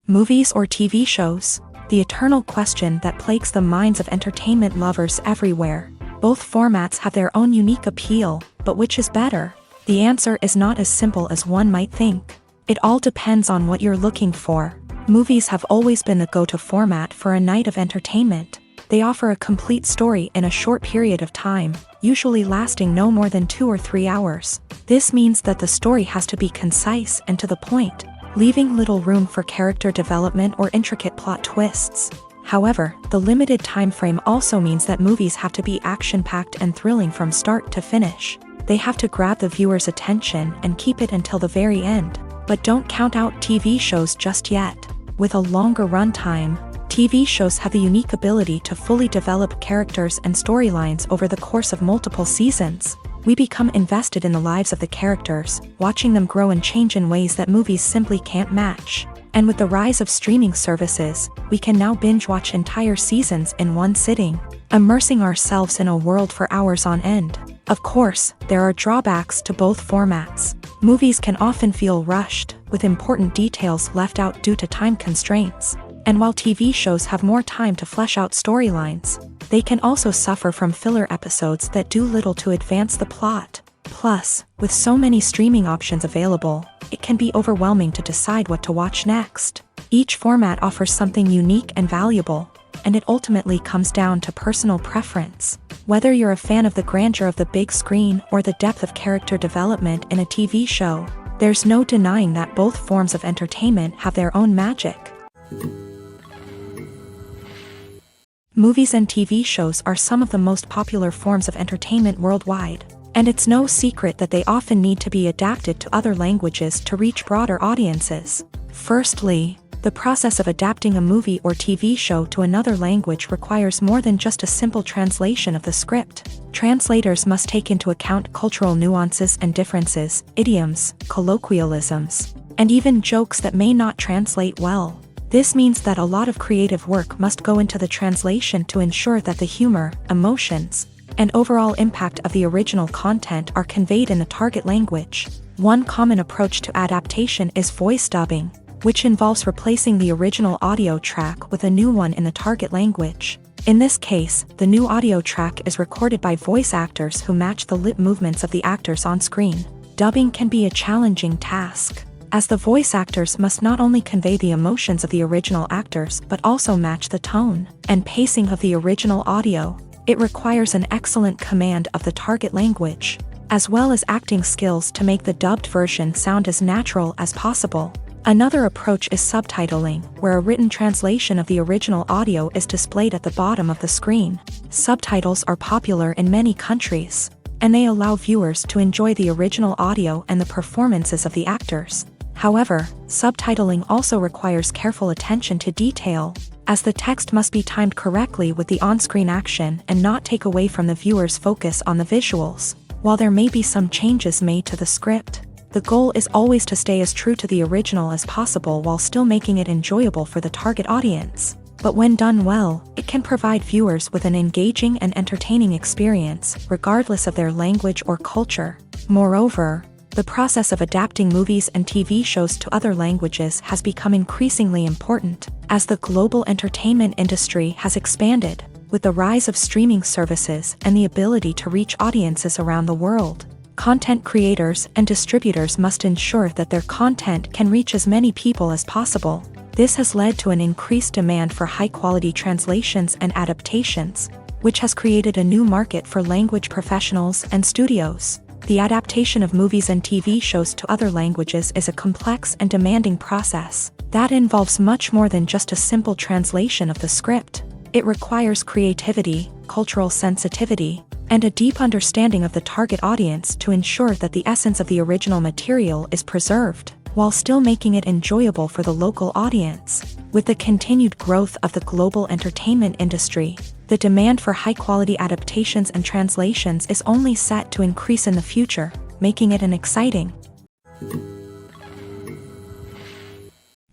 Movies or TV shows? The eternal question that plagues the minds of entertainment lovers everywhere. Both formats have their own unique appeal, but which is better? The answer is not as simple as one might think. It all depends on what you're looking for. Movies have always been the go-to format for a night of entertainment. They offer a complete story in a short period of time, usually lasting no more than 2 or 3 hours. This means that the story has to be concise and to the point, leaving little room for character development or intricate plot twists. However, the limited time frame also means that movies have to be action-packed and thrilling from start to finish. They have to grab the viewer's attention and keep it until the very end. But don't count out TV shows just yet. With a longer runtime, TV shows have the unique ability to fully develop characters and storylines over the course of multiple seasons. We become invested in the lives of the characters, watching them grow and change in ways that movies simply can't match. And with the rise of streaming services, we can now binge-watch entire seasons in one sitting, immersing ourselves in a world for hours on end. Of course, there are drawbacks to both formats. Movies can often feel rushed, with important details left out due to time constraints. And while TV shows have more time to flesh out storylines, they can also suffer from filler episodes that do little to advance the plot. Plus, with so many streaming options available, it can be overwhelming to decide what to watch next. Each format offers something unique and valuable, and it ultimately comes down to personal preference. Whether you're a fan of the grandeur of the big screen or the depth of character development in a TV show, there's no denying that both forms of entertainment have their own magic. Movies and TV shows are some of the most popular forms of entertainment worldwide, and it's no secret that they often need to be adapted to other languages to reach broader audiences. Firstly, the process of adapting a movie or TV show to another language requires more than just a simple translation of the script. Translators must take into account cultural nuances and differences, idioms, colloquialisms, and even jokes that may not translate well. This means that a lot of creative work must go into the translation to ensure that the humor, emotions, and overall impact of the original content are conveyed in the target language. One common approach to adaptation is voice dubbing, which involves replacing the original audio track with a new one in the target language. In this case, the new audio track is recorded by voice actors who match the lip movements of the actors on screen. Dubbing can be a challenging task, as the voice actors must not only convey the emotions of the original actors but also match the tone and pacing of the original audio. It requires an excellent command of the target language, as well as acting skills to make the dubbed version sound as natural as possible. Another approach is subtitling, where a written translation of the original audio is displayed at the bottom of the screen. Subtitles are popular in many countries, and they allow viewers to enjoy the original audio and the performances of the actors. However, subtitling also requires careful attention to detail, as the text must be timed correctly with the on-screen action and not take away from the viewer's focus on the visuals. While there may be some changes made to the script, the goal is always to stay as true to the original as possible while still making it enjoyable for the target audience. But when done well, it can provide viewers with an engaging and entertaining experience, regardless of their language or culture. Moreover, the process of adapting movies and TV shows to other languages has become increasingly important, as the global entertainment industry has expanded, with the rise of streaming services and the ability to reach audiences around the world. Content creators and distributors must ensure that their content can reach as many people as possible. This has led to an increased demand for high-quality translations and adaptations, which has created a new market for language professionals and studios. The adaptation of movies and TV shows to other languages is a complex and demanding process that involves much more than just a simple translation of the script. It requires creativity, cultural sensitivity, and a deep understanding of the target audience to ensure that the essence of the original material is preserved, while still making it enjoyable for the local audience. With the continued growth of the global entertainment industry, the demand for high-quality adaptations and translations is only set to increase in the future, making it an exciting.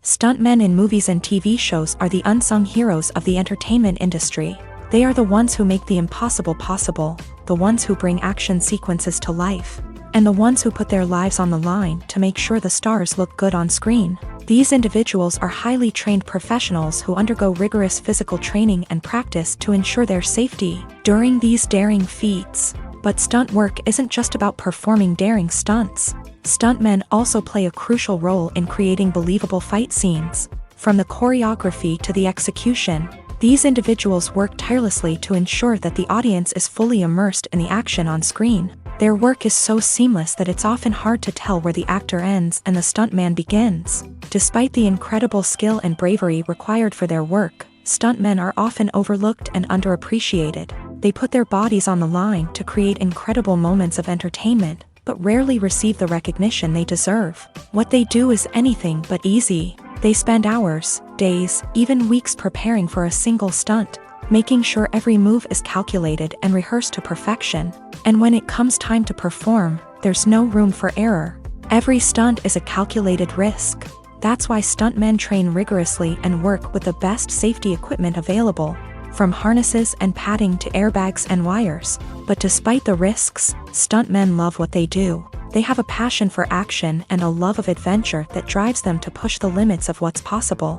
Stuntmen in movies and TV shows are the unsung heroes of the entertainment industry. They are the ones who make the impossible possible, the ones who bring action sequences to life, and the ones who put their lives on the line to make sure the stars look good on screen. These individuals are highly trained professionals who undergo rigorous physical training and practice to ensure their safety during these daring feats. But stunt work isn't just about performing daring stunts. Stuntmen also play a crucial role in creating believable fight scenes. From the choreography to the execution, these individuals work tirelessly to ensure that the audience is fully immersed in the action on screen. Their work is so seamless that it's often hard to tell where the actor ends and the stuntman begins. Despite the incredible skill and bravery required for their work, stuntmen are often overlooked and underappreciated. They put their bodies on the line to create incredible moments of entertainment, but rarely receive the recognition they deserve. What they do is anything but easy. They spend hours, days, even weeks preparing for a single stunt, making sure every move is calculated and rehearsed to perfection. And when it comes time to perform, there's no room for error. Every stunt is a calculated risk. That's why stuntmen train rigorously and work with the best safety equipment available, from harnesses and padding to airbags and wires. But despite the risks, stuntmen love what they do. They have a passion for action and a love of adventure that drives them to push the limits of what's possible.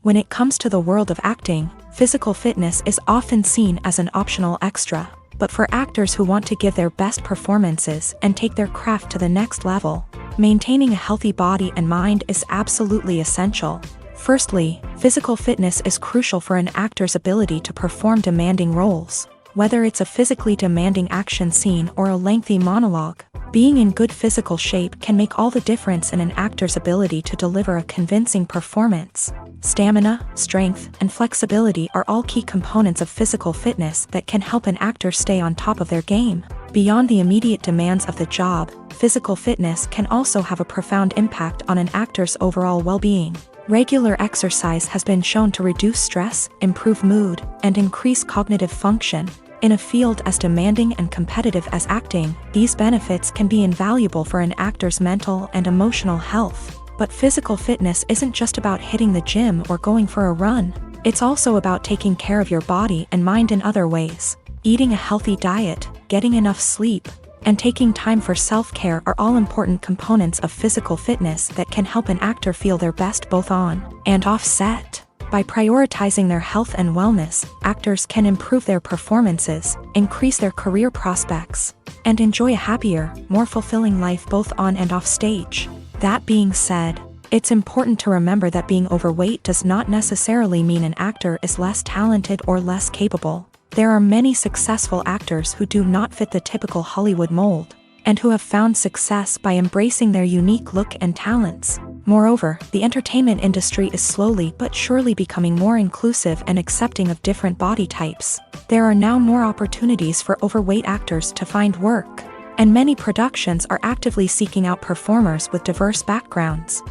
When it comes to the world of acting, physical fitness is often seen as an optional extra. But for actors who want to give their best performances and take their craft to the next level, maintaining a healthy body and mind is absolutely essential. Firstly, physical fitness is crucial for an actor's ability to perform demanding roles. Whether it's a physically demanding action scene or a lengthy monologue, being in good physical shape can make all the difference in an actor's ability to deliver a convincing performance. Stamina, strength, and flexibility are all key components of physical fitness that can help an actor stay on top of their game. Beyond the immediate demands of the job, physical fitness can also have a profound impact on an actor's overall well-being. Regular exercise has been shown to reduce stress, improve mood, and increase cognitive function. In a field as demanding and competitive as acting, these benefits can be invaluable for an actor's mental and emotional health. But physical fitness isn't just about hitting the gym or going for a run. It's also about taking care of your body and mind in other ways. Eating a healthy diet, getting enough sleep, and taking time for self-care are all important components of physical fitness that can help an actor feel their best both on and off set. By prioritizing their health and wellness, actors can improve their performances, increase their career prospects, and enjoy a happier, more fulfilling life both on and off stage. That being said, it's important to remember that being overweight does not necessarily mean an actor is less talented or less capable. There are many successful actors who do not fit the typical Hollywood mold, and who have found success by embracing their unique look and talents. Moreover, the entertainment industry is slowly but surely becoming more inclusive and accepting of different body types. There are now more opportunities for overweight actors to find work, and many productions are actively seeking out performers with diverse backgrounds.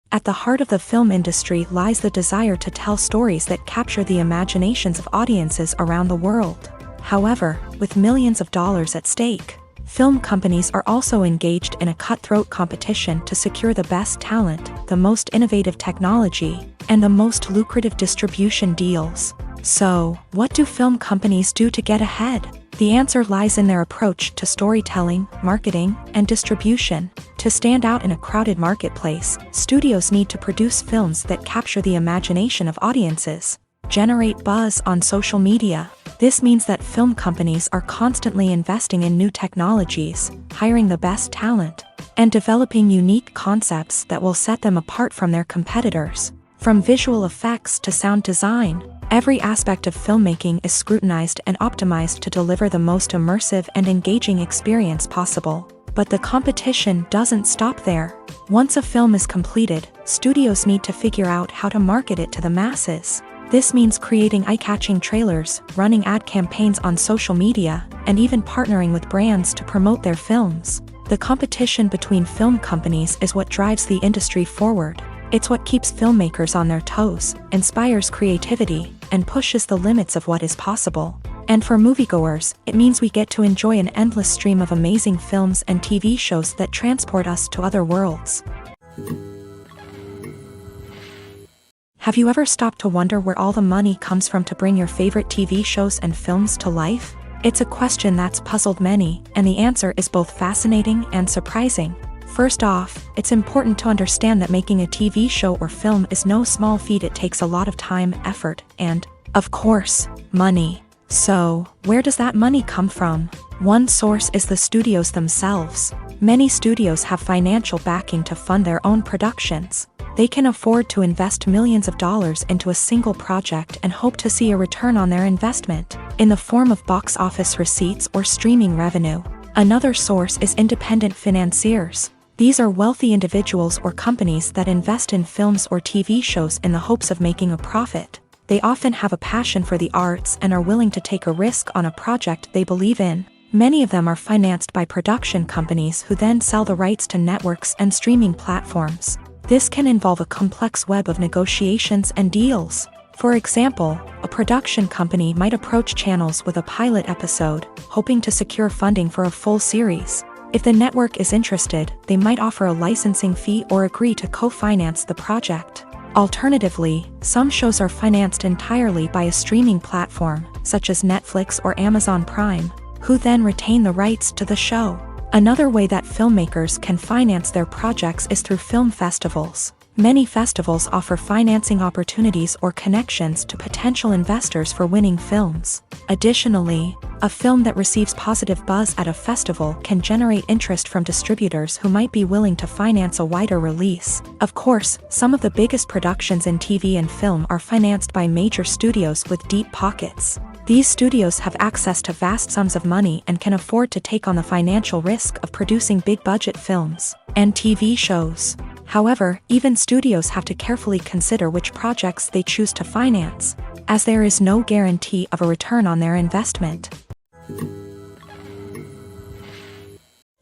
At the heart of the film industry lies the desire to tell stories that capture the imaginations of audiences around the world. However, with millions of dollars at stake, film companies are also engaged in a cutthroat competition to secure the best talent, the most innovative technology, and the most lucrative distribution deals. So, what do film companies do to get ahead? The answer lies in their approach to storytelling, marketing, and distribution. To stand out in a crowded marketplace, studios need to produce films that capture the imagination of audiences, generate buzz on social media. This means that film companies are constantly investing in new technologies, hiring the best talent, and developing unique concepts that will set them apart from their competitors. From visual effects to sound design, every aspect of filmmaking is scrutinized and optimized to deliver the most immersive and engaging experience possible. But the competition doesn't stop there. Once a film is completed, studios need to figure out how to market it to the masses. This means creating eye-catching trailers, running ad campaigns on social media, and even partnering with brands to promote their films. The competition between film companies is what drives the industry forward. It's what keeps filmmakers on their toes, inspires creativity, and pushes the limits of what is possible. And for moviegoers, it means we get to enjoy an endless stream of amazing films and TV shows that transport us to other worlds. Have you ever stopped to wonder where all the money comes from to bring your favorite TV shows and films to life? It's a question that's puzzled many, and the answer is both fascinating and surprising. First off, it's important to understand that making a TV show or film is no small feat. It takes a lot of time, effort, and, of course, money. So, where does that money come from? One source is the studios themselves. Many studios have financial backing to fund their own productions. They can afford to invest millions of dollars into a single project and hope to see a return on their investment, in the form of box office receipts or streaming revenue. Another source is independent financiers. These are wealthy individuals or companies that invest in films or TV shows in the hopes of making a profit. They often have a passion for the arts and are willing to take a risk on a project they believe in. Many of them are financed by production companies who then sell the rights to networks and streaming platforms. This can involve a complex web of negotiations and deals. For example, a production company might approach channels with a pilot episode, hoping to secure funding for a full series. If the network is interested, they might offer a licensing fee or agree to co-finance the project. Alternatively, some shows are financed entirely by a streaming platform, such as Netflix or Amazon Prime, who then retain the rights to the show. Another way that filmmakers can finance their projects is through film festivals. Many festivals offer financing opportunities or connections to potential investors for winning films. Additionally, a film that receives positive buzz at a festival can generate interest from distributors who might be willing to finance a wider release. Of course, some of the biggest productions in TV and film are financed by major studios with deep pockets. These studios have access to vast sums of money and can afford to take on the financial risk of producing big-budget films and TV shows. However, even studios have to carefully consider which projects they choose to finance, as there is no guarantee of a return on their investment.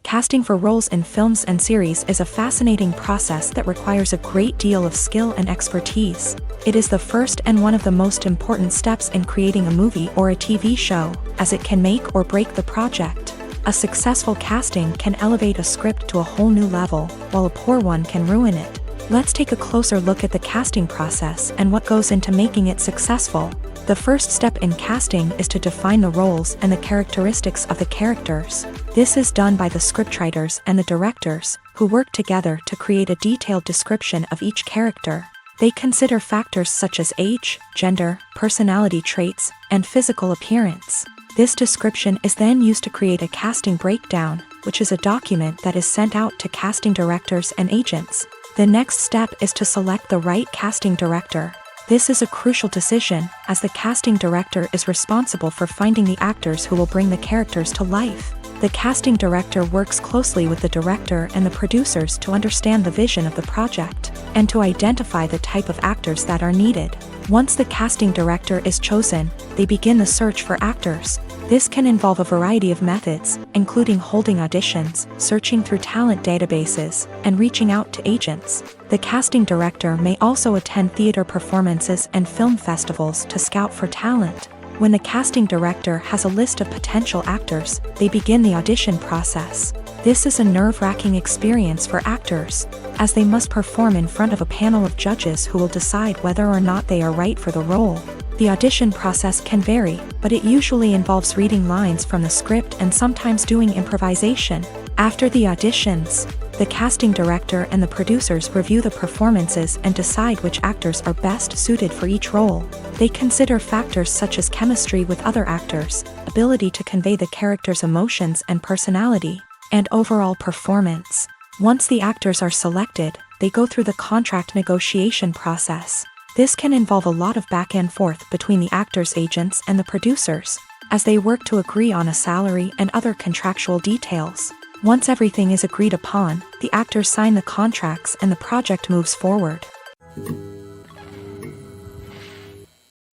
Casting for roles in films and series is a fascinating process that requires a great deal of skill and expertise. It is the first and one of the most important steps in creating a movie or a TV show, as it can make or break the project. A successful casting can elevate a script to a whole new level, while a poor one can ruin it. Let's take a closer look at the casting process and what goes into making it successful. The first step in casting is to define the roles and the characteristics of the characters. This is done by the scriptwriters and the directors, who work together to create a detailed description of each character. They consider factors such as age, gender, personality traits, and physical appearance. This description is then used to create a casting breakdown, which is a document that is sent out to casting directors and agents. The next step is to select the right casting director. This is a crucial decision, as the casting director is responsible for finding the actors who will bring the characters to life. The casting director works closely with the director and the producers to understand the vision of the project, and to identify the type of actors that are needed. Once the casting director is chosen, they begin the search for actors. This can involve a variety of methods, including holding auditions, searching through talent databases, and reaching out to agents. The casting director may also attend theater performances and film festivals to scout for talent. When the casting director has a list of potential actors, they begin the audition process. This is a nerve-wracking experience for actors, as they must perform in front of a panel of judges who will decide whether or not they are right for the role. The audition process can vary, but it usually involves reading lines from the script and sometimes doing improvisation. After the auditions, the casting director and the producers review the performances and decide which actors are best suited for each role. They consider factors such as chemistry with other actors, ability to convey the character's emotions and personality, and overall performance. Once the actors are selected, they go through the contract negotiation process. This can involve a lot of back and forth between the actors' agents and the producers, as they work to agree on a salary and other contractual details. Once everything is agreed upon, the actors sign the contracts and the project moves forward.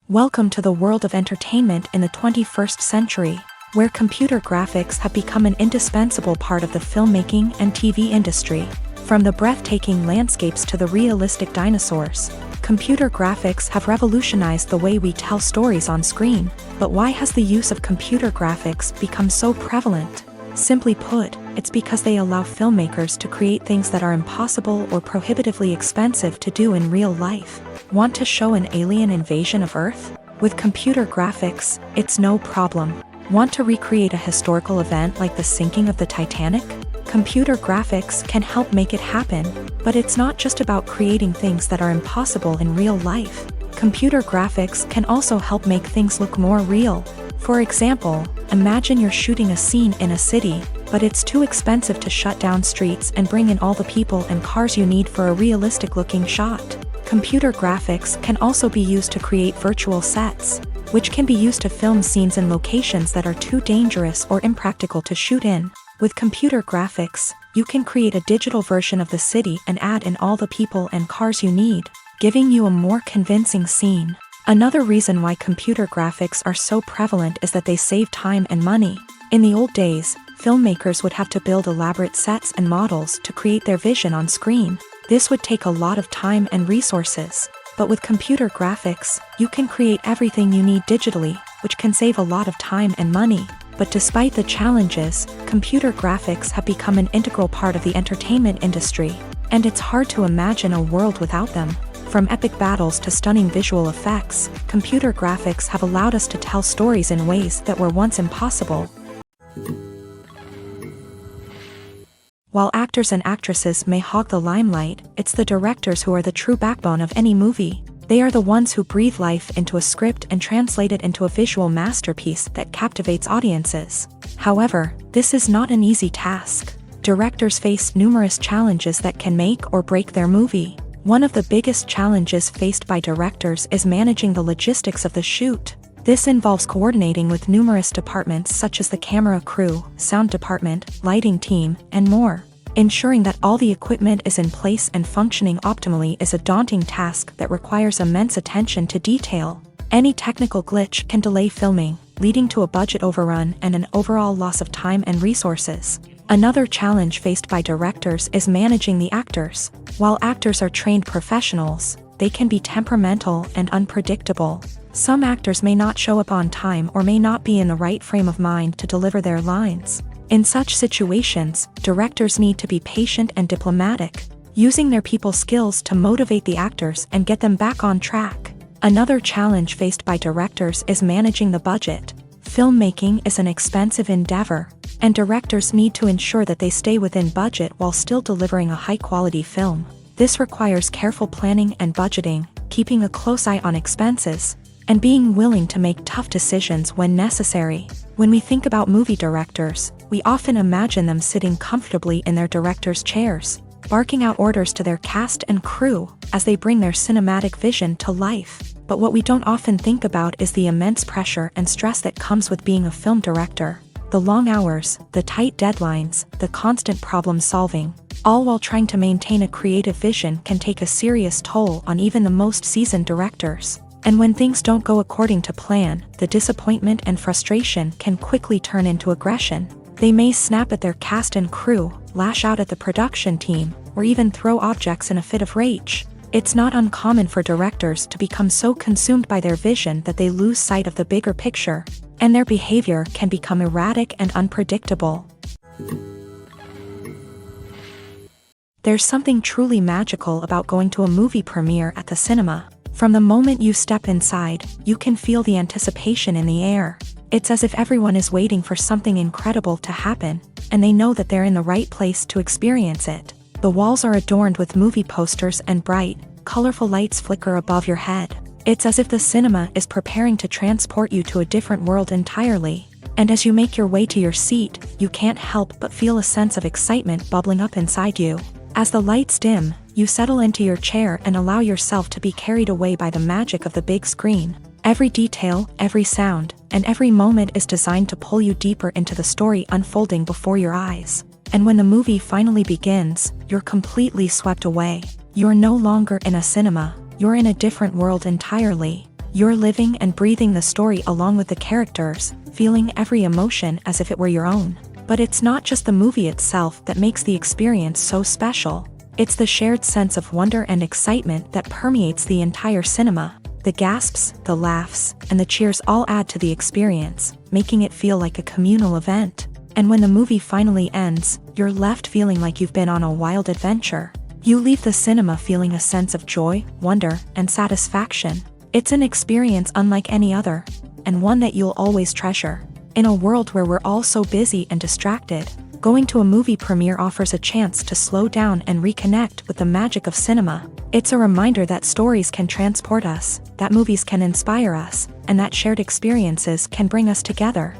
Welcome to the world of entertainment in the 21st century, where computer graphics have become an indispensable part of the filmmaking and TV industry. From the breathtaking landscapes to the realistic dinosaurs, computer graphics have revolutionized the way we tell stories on screen. But why has the use of computer graphics become so prevalent? Simply put, it's because they allow filmmakers to create things that are impossible or prohibitively expensive to do in real life. Want to show an alien invasion of Earth? With computer graphics, it's no problem. Want to recreate a historical event like the sinking of the Titanic? Computer graphics can help make it happen, but it's not just about creating things that are impossible in real life. Computer graphics can also help make things look more real. For example, imagine you're shooting a scene in a city, but it's too expensive to shut down streets and bring in all the people and cars you need for a realistic-looking shot. Computer graphics can also be used to create virtual sets, which can be used to film scenes in locations that are too dangerous or impractical to shoot in. With computer graphics, you can create a digital version of the city and add in all the people and cars you need, giving you a more convincing scene. Another reason why computer graphics are so prevalent is that they save time and money. In the old days, filmmakers would have to build elaborate sets and models to create their vision on screen. This would take a lot of time and resources. But with computer graphics, you can create everything you need digitally, which can save a lot of time and money. But despite the challenges, computer graphics have become an integral part of the entertainment industry, and it's hard to imagine a world without them. From epic battles to stunning visual effects, computer graphics have allowed us to tell stories in ways that were once impossible. While actors and actresses may hog the limelight, it's the directors who are the true backbone of any movie. They are the ones who breathe life into a script and translate it into a visual masterpiece that captivates audiences. However, this is not an easy task. Directors face numerous challenges that can make or break their movie. One of the biggest challenges faced by directors is managing the logistics of the shoot. This involves coordinating with numerous departments such as the camera crew, sound department, lighting team, and more. Ensuring that all the equipment is in place and functioning optimally is a daunting task that requires immense attention to detail. Any technical glitch can delay filming, leading to a budget overrun and an overall loss of time and resources. Another challenge faced by directors is managing the actors. While actors are trained professionals, they can be temperamental and unpredictable. Some actors may not show up on time or may not be in the right frame of mind to deliver their lines. In such situations, directors need to be patient and diplomatic, using their people skills to motivate the actors and get them back on track. Another challenge faced by directors is managing the budget. Filmmaking is an expensive endeavor, and directors need to ensure that they stay within budget while still delivering a high-quality film. This requires careful planning and budgeting, keeping a close eye on expenses, and being willing to make tough decisions when necessary. When we think about movie directors, we often imagine them sitting comfortably in their director's chairs, barking out orders to their cast and crew as they bring their cinematic vision to life. But what we don't often think about is the immense pressure and stress that comes with being a film director. The long hours, the tight deadlines, the constant problem solving, all while trying to maintain a creative vision can take a serious toll on even the most seasoned directors. And when things don't go according to plan, the disappointment and frustration can quickly turn into aggression. They may snap at their cast and crew, lash out at the production team, or even throw objects in a fit of rage. It's not uncommon for directors to become so consumed by their vision that they lose sight of the bigger picture, and their behavior can become erratic and unpredictable. There's something truly magical about going to a movie premiere at the cinema. From the moment you step inside, you can feel the anticipation in the air. It's as if everyone is waiting for something incredible to happen, and they know that they're in the right place to experience it. The walls are adorned with movie posters and bright, colorful lights flicker above your head. It's as if the cinema is preparing to transport you to a different world entirely. And as you make your way to your seat, you can't help but feel a sense of excitement bubbling up inside you. As the lights dim, you settle into your chair and allow yourself to be carried away by the magic of the big screen. Every detail, every sound, and every moment is designed to pull you deeper into the story unfolding before your eyes. And when the movie finally begins, you're completely swept away. You're no longer in a cinema, you're in a different world entirely. You're living and breathing the story along with the characters, feeling every emotion as if it were your own. But it's not just the movie itself that makes the experience so special. It's the shared sense of wonder and excitement that permeates the entire cinema. The gasps, the laughs, and the cheers all add to the experience, making it feel like a communal event. And when the movie finally ends, you're left feeling like you've been on a wild adventure. You leave the cinema feeling a sense of joy, wonder, and satisfaction. It's an experience unlike any other, and one that you'll always treasure. In a world where we're all so busy and distracted, going to a movie premiere offers a chance to slow down and reconnect with the magic of cinema. It's a reminder that stories can transport us, that movies can inspire us, and that shared experiences can bring us together.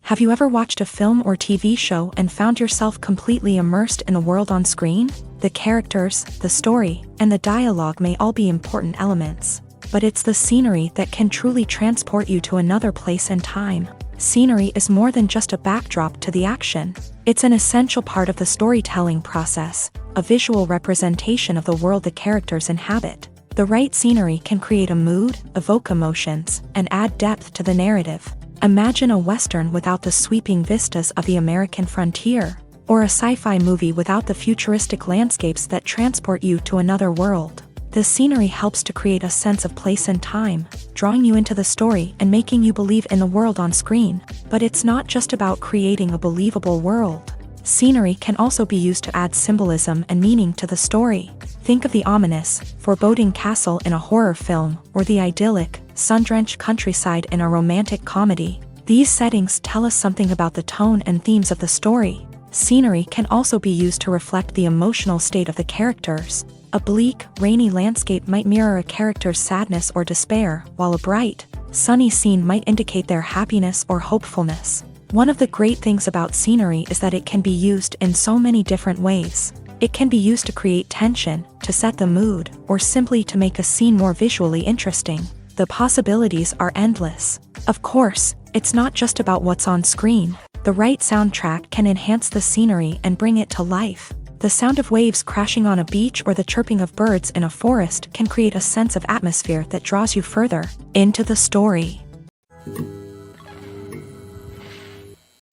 Have you ever watched a film or TV show and found yourself completely immersed in the world on screen? The characters, the story, and the dialogue may all be important elements, but it's the scenery that can truly transport you to another place and time. Scenery is more than just a backdrop to the action. It's an essential part of the storytelling process, a visual representation of the world the characters inhabit. The right scenery can create a mood, evoke emotions, and add depth to the narrative. Imagine a Western without the sweeping vistas of the American frontier. or a sci-fi movie without the futuristic landscapes that transport you to another world. The scenery helps to create a sense of place and time, drawing you into the story and making you believe in the world on screen. But it's not just about creating a believable world. Scenery can also be used to add symbolism and meaning to the story. Think of the ominous, foreboding castle in a horror film, or the idyllic, sun-drenched countryside in a romantic comedy. These settings tell us something about the tone and themes of the story. Scenery can also be used to reflect the emotional state of the characters. A bleak, rainy landscape might mirror a character's sadness or despair, while a bright, sunny scene might indicate their happiness or hopefulness. One of the great things about scenery is that it can be used in so many different ways. It can be used to create tension, to set the mood, or simply to make a scene more visually interesting. The possibilities are endless. Of course, it's not just about what's on screen. The right soundtrack can enhance the scenery and bring it to life. The sound of waves crashing on a beach or the chirping of birds in a forest can create a sense of atmosphere that draws you further into the story.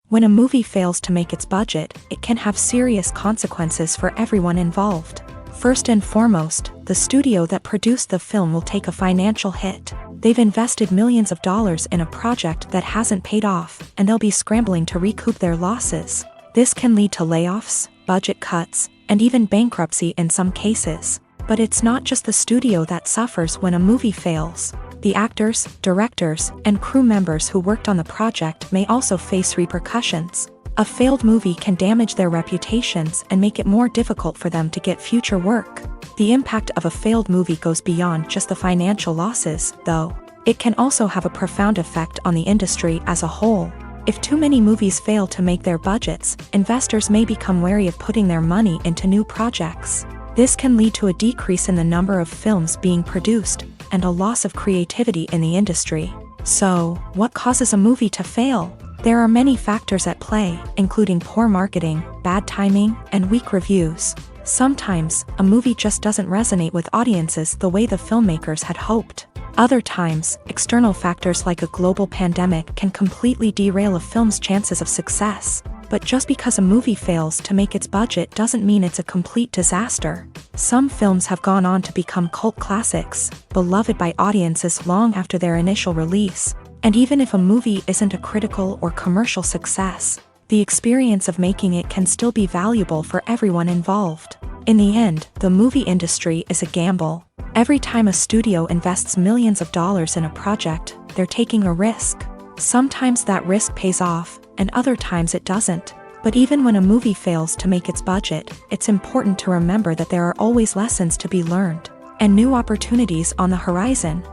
When a movie fails to make its budget, it can have serious consequences for everyone involved. First and foremost, the studio that produced the film will take a financial hit. They've invested millions of dollars in a project that hasn't paid off, and they'll be scrambling to recoup their losses. This can lead to layoffs, budget cuts, and even bankruptcy in some cases. But it's not just the studio that suffers when a movie fails. The actors, directors, and crew members who worked on the project may also face repercussions. A failed movie can damage their reputations and make it more difficult for them to get future work. The impact of a failed movie goes beyond just the financial losses, though. It can also have a profound effect on the industry as a whole. If too many movies fail to make their budgets, investors may become wary of putting their money into new projects. This can lead to a decrease in the number of films being produced, and a loss of creativity in the industry. So, what causes a movie to fail? There are many factors at play, including poor marketing, bad timing, and weak reviews. Sometimes, a movie just doesn't resonate with audiences the way the filmmakers had hoped. Other times, external factors like a global pandemic can completely derail a film's chances of success. But just because a movie fails to make its budget doesn't mean it's a complete disaster. Some films have gone on to become cult classics, beloved by audiences long after their initial release. And even if a movie isn't a critical or commercial success, the experience of making it can still be valuable for everyone involved. In the end, the movie industry is a gamble. Every time a studio invests millions of dollars in a project, they're taking a risk. Sometimes that risk pays off, and other times it doesn't. But even when a movie fails to make its budget, it's important to remember that there are always lessons to be learned, and new opportunities on the horizon.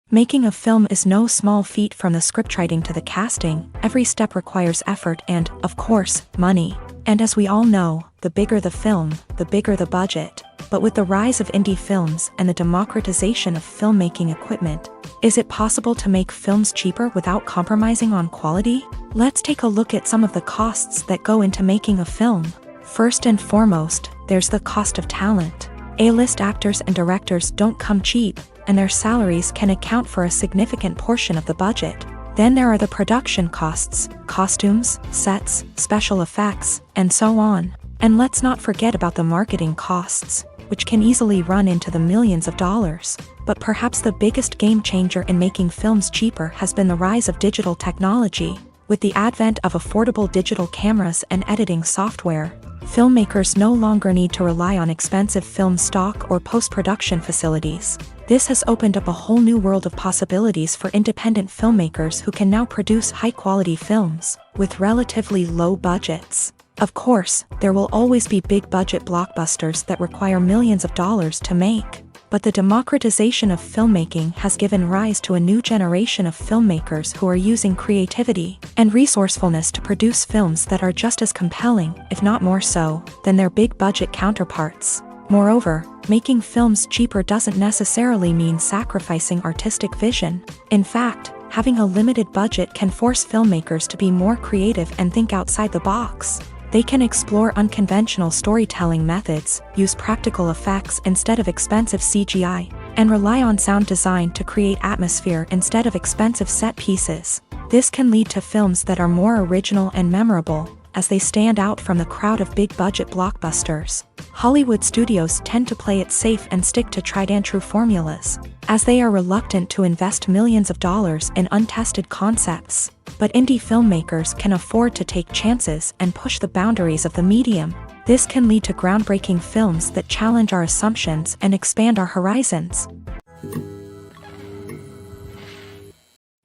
Making a film is no small feat. From the scriptwriting to the casting, every step requires effort and, of course, money. And as we all know, the bigger the film, the bigger the budget. But with the rise of indie films and the democratization of filmmaking equipment, is it possible to make films cheaper without compromising on quality? Let's take a look at some of the costs that go into making a film. First and foremost, there's the cost of talent. A-list actors and directors don't come cheap, and their salaries can account for a significant portion of the budget. Then there are the production costs, costumes, sets, special effects, and so on. And let's not forget about the marketing costs, which can easily run into the millions of dollars. But perhaps the biggest game changer in making films cheaper has been the rise of digital technology. With the advent of affordable digital cameras and editing software, filmmakers no longer need to rely on expensive film stock or post-production facilities. This has opened up a whole new world of possibilities for independent filmmakers who can now produce high-quality films with relatively low budgets. Of course, there will always be big-budget blockbusters that require millions of dollars to make. But the democratization of filmmaking has given rise to a new generation of filmmakers who are using creativity and resourcefulness to produce films that are just as compelling, if not more so, than their big-budget counterparts. Moreover, making films cheaper doesn't necessarily mean sacrificing artistic vision. In fact, having a limited budget can force filmmakers to be more creative and think outside the box. They can explore unconventional storytelling methods, use practical effects instead of expensive CGI, and rely on sound design to create atmosphere instead of expensive set pieces. This can lead to films that are more original and memorable, as they stand out from the crowd of big-budget blockbusters. Hollywood studios tend to play it safe and stick to tried-and-true formulas, as they are reluctant to invest millions of dollars in untested concepts. But indie filmmakers can afford to take chances and push the boundaries of the medium. This can lead to groundbreaking films that challenge our assumptions and expand our horizons.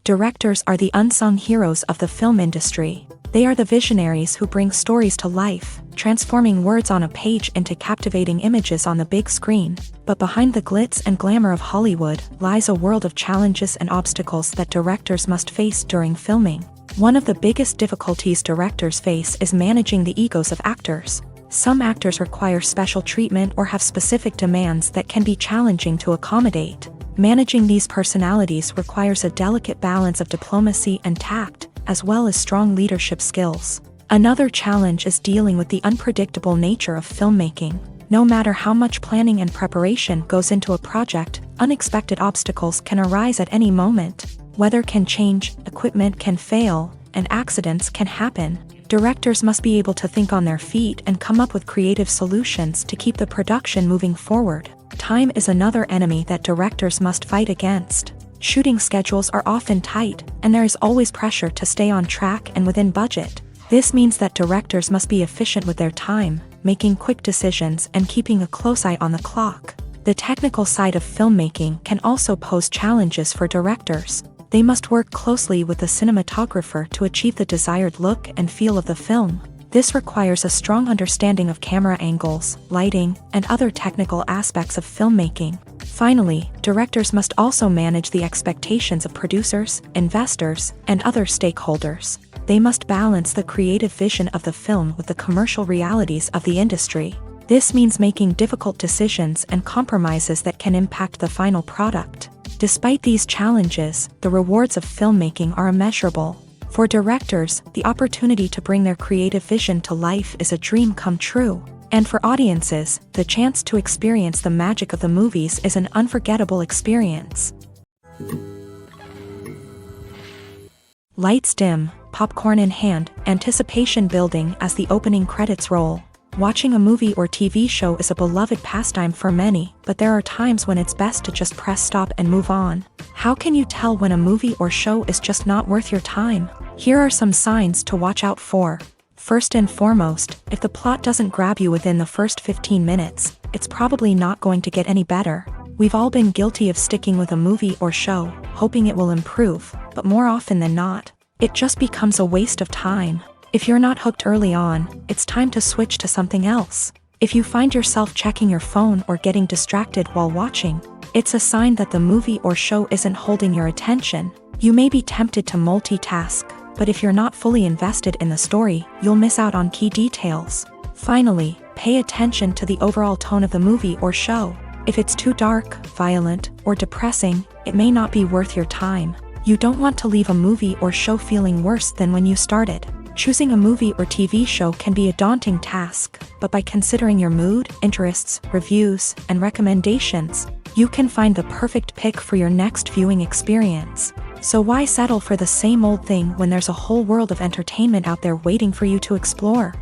Directors are the unsung heroes of the film industry. They are the visionaries who bring stories to life, transforming words on a page into captivating images on the big screen. But behind the glitz and glamour of Hollywood lies a world of challenges and obstacles that directors must face during filming. One of the biggest difficulties directors face is managing the egos of actors. Some actors require special treatment or have specific demands that can be challenging to accommodate. Managing these personalities requires a delicate balance of diplomacy and tact, as well as strong leadership skills. Another challenge is dealing with the unpredictable nature of filmmaking. No matter how much planning and preparation goes into a project, unexpected obstacles can arise at any moment. Weather can change, equipment can fail, and accidents can happen. Directors must be able to think on their feet and come up with creative solutions to keep the production moving forward. Time is another enemy that directors must fight against. Shooting schedules are often tight, and there is always pressure to stay on track and within budget. This means that directors must be efficient with their time, making quick decisions and keeping a close eye on the clock. The technical side of filmmaking can also pose challenges for directors. They must work closely with the cinematographer to achieve the desired look and feel of the film. This requires a strong understanding of camera angles, lighting, and other technical aspects of filmmaking. Finally, directors must also manage the expectations of producers, investors, and other stakeholders. They must balance the creative vision of the film with the commercial realities of the industry. This means making difficult decisions and compromises that can impact the final product. Despite these challenges, the rewards of filmmaking are immeasurable. For directors, the opportunity to bring their creative vision to life is a dream come true. And for audiences, the chance to experience the magic of the movies is an unforgettable experience. Lights dim, popcorn in hand, anticipation building as the opening credits roll. Watching a movie or TV show is a beloved pastime for many, but there are times when it's best to just press stop and move on. How can you tell when a movie or show is just not worth your time? Here are some signs to watch out for. First and foremost, if the plot doesn't grab you within the first 15 minutes, it's probably not going to get any better. We've all been guilty of sticking with a movie or show, hoping it will improve, but more often than not, it just becomes a waste of time. If you're not hooked early on, it's time to switch to something else. If you find yourself checking your phone or getting distracted while watching, it's a sign that the movie or show isn't holding your attention. You may be tempted to multitask, but if you're not fully invested in the story, you'll miss out on key details. Finally, pay attention to the overall tone of the movie or show. If it's too dark, violent, or depressing, it may not be worth your time. You don't want to leave a movie or show feeling worse than when you started. Choosing a movie or TV show can be a daunting task, but by considering your mood, interests, reviews, and recommendations, you can find the perfect pick for your next viewing experience. So why settle for the same old thing when there's a whole world of entertainment out there waiting for you to explore?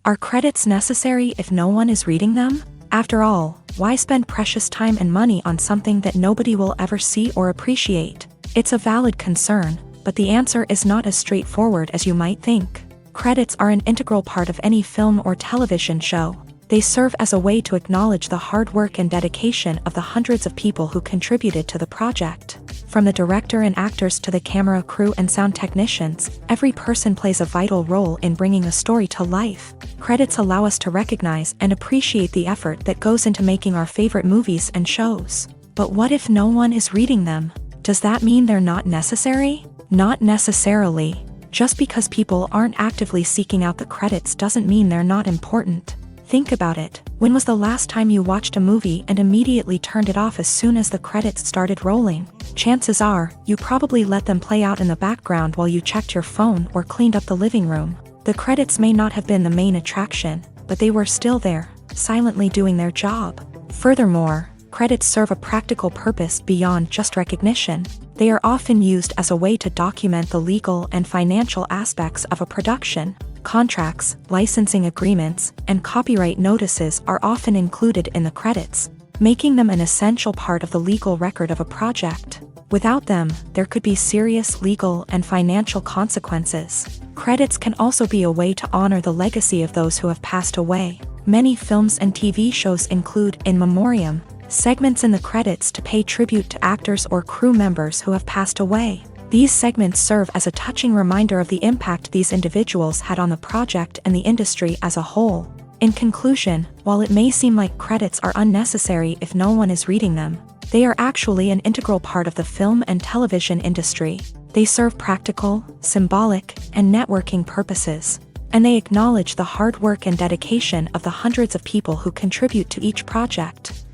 Are credits necessary if no one is reading them? After all, why spend precious time and money on something that nobody will ever see or appreciate? It's a valid concern, but the answer is not as straightforward as you might think. Credits are an integral part of any film or television show. They serve as a way to acknowledge the hard work and dedication of the hundreds of people who contributed to the project. From the director and actors to the camera crew and sound technicians, every person plays a vital role in bringing a story to life. Credits allow us to recognize and appreciate the effort that goes into making our favorite movies and shows. But what if no one is reading them? Does that mean they're not necessary? Not necessarily. Just because people aren't actively seeking out the credits doesn't mean they're not important. Think about it. When was the last time you watched a movie and immediately turned it off as soon as the credits started rolling? Chances are, you probably let them play out in the background while you checked your phone or cleaned up the living room. The credits may not have been the main attraction, but they were still there, silently doing their job. Furthermore, credits serve a practical purpose beyond just recognition. They are often used as a way to document the legal and financial aspects of a production. Contracts, licensing agreements, and copyright notices are often included in the credits, making them an essential part of the legal record of a project. Without them, there could be serious legal and financial consequences. Credits can also be a way to honor the legacy of those who have passed away. Many films and TV shows include in memoriam segments in the credits to pay tribute to actors or crew members who have passed away. These segments serve as a touching reminder of the impact these individuals had on the project and the industry as a whole. In conclusion, while it may seem like credits are unnecessary if no one is reading them, they are actually an integral part of the film and television industry. They serve practical, symbolic, and networking purposes, and they acknowledge the hard work and dedication of the hundreds of people who contribute to each project.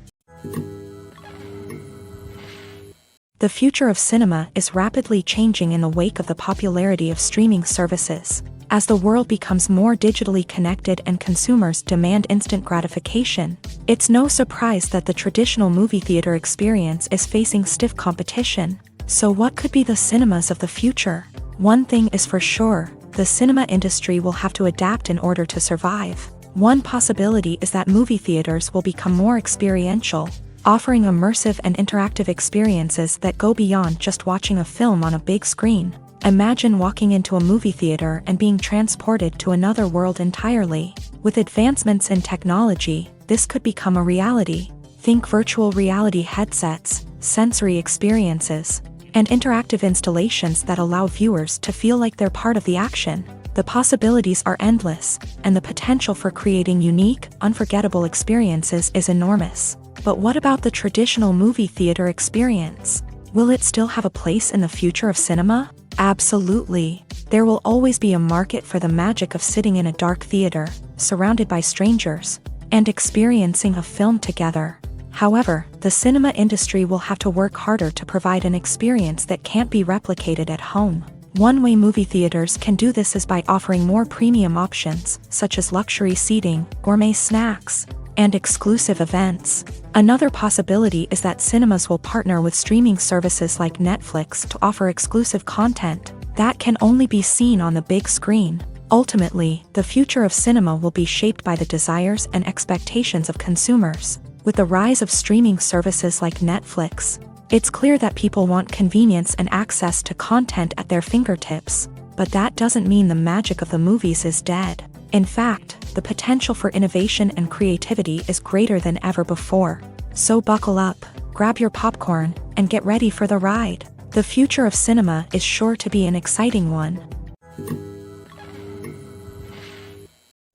The future of cinema is rapidly changing in the wake of the popularity of streaming services. As the world becomes more digitally connected and consumers demand instant gratification, it's no surprise that the traditional movie theater experience is facing stiff competition. So what could be the cinemas of the future? One thing is for sure, the cinema industry will have to adapt in order to survive. One possibility is that movie theaters will become more experiential, offering immersive and interactive experiences that go beyond just watching a film on a big screen. Imagine walking into a movie theater and being transported to another world entirely. With advancements in technology, this could become a reality. Think virtual reality headsets, sensory experiences, and interactive installations that allow viewers to feel like they're part of the action. The possibilities are endless, and the potential for creating unique, unforgettable experiences is enormous. But what about the traditional movie theater experience? Will it still have a place in the future of cinema? Absolutely. There will always be a market for the magic of sitting in a dark theater, surrounded by strangers, and experiencing a film together. However, the cinema industry will have to work harder to provide an experience that can't be replicated at home. One way movie theaters can do this is by offering more premium options, such as luxury seating, gourmet snacks, and exclusive events. Another possibility is that cinemas will partner with streaming services like Netflix to offer exclusive content that can only be seen on the big screen. Ultimately, the future of cinema will be shaped by the desires and expectations of consumers. With the rise of streaming services like Netflix, it's clear that people want convenience and access to content at their fingertips. But that doesn't mean the magic of the movies is dead. In fact, the potential for innovation and creativity is greater than ever before. So buckle up, grab your popcorn, and get ready for the ride. The future of cinema is sure to be an exciting one.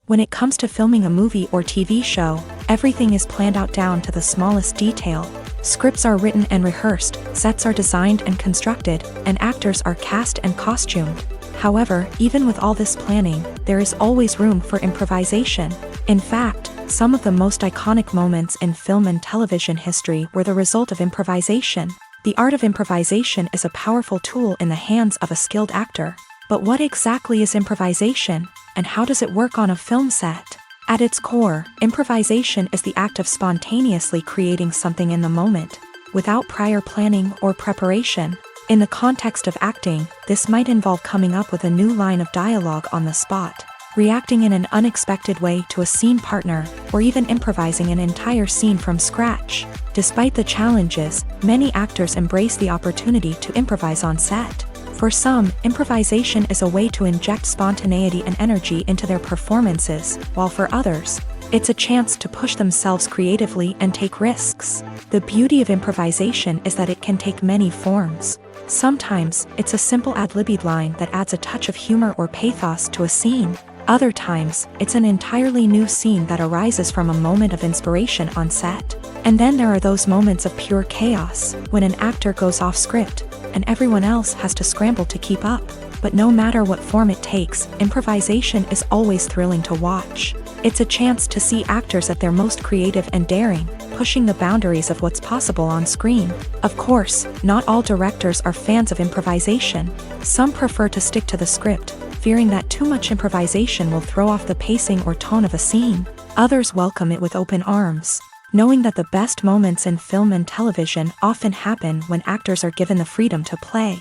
When it comes to filming a movie or TV show, everything is planned out down to the smallest detail. Scripts are written and rehearsed, sets are designed and constructed, and actors are cast and costumed. However, even with all this planning, there is always room for improvisation. In fact, some of the most iconic moments in film and television history were the result of improvisation. The art of improvisation is a powerful tool in the hands of a skilled actor. But what exactly is improvisation, and how does it work on a film set? At its core, improvisation is the act of spontaneously creating something in the moment, without prior planning or preparation. In the context of acting, this might involve coming up with a new line of dialogue on the spot, reacting in an unexpected way to a scene partner, or even improvising an entire scene from scratch. Despite the challenges, many actors embrace the opportunity to improvise on set. For some, improvisation is a way to inject spontaneity and energy into their performances, while for others, it's a chance to push themselves creatively and take risks. The beauty of improvisation is that it can take many forms. Sometimes, it's a simple ad-libbed line that adds a touch of humor or pathos to a scene. Other times, it's an entirely new scene that arises from a moment of inspiration on set. And then there are those moments of pure chaos, when an actor goes off script, and everyone else has to scramble to keep up. But no matter what form it takes, improvisation is always thrilling to watch. It's a chance to see actors at their most creative and daring, pushing the boundaries of what's possible on screen. Of course, not all directors are fans of improvisation. Some prefer to stick to the script, fearing that too much improvisation will throw off the pacing or tone of a scene. Others welcome it with open arms. knowing that the best moments in film and television often happen when actors are given the freedom to play.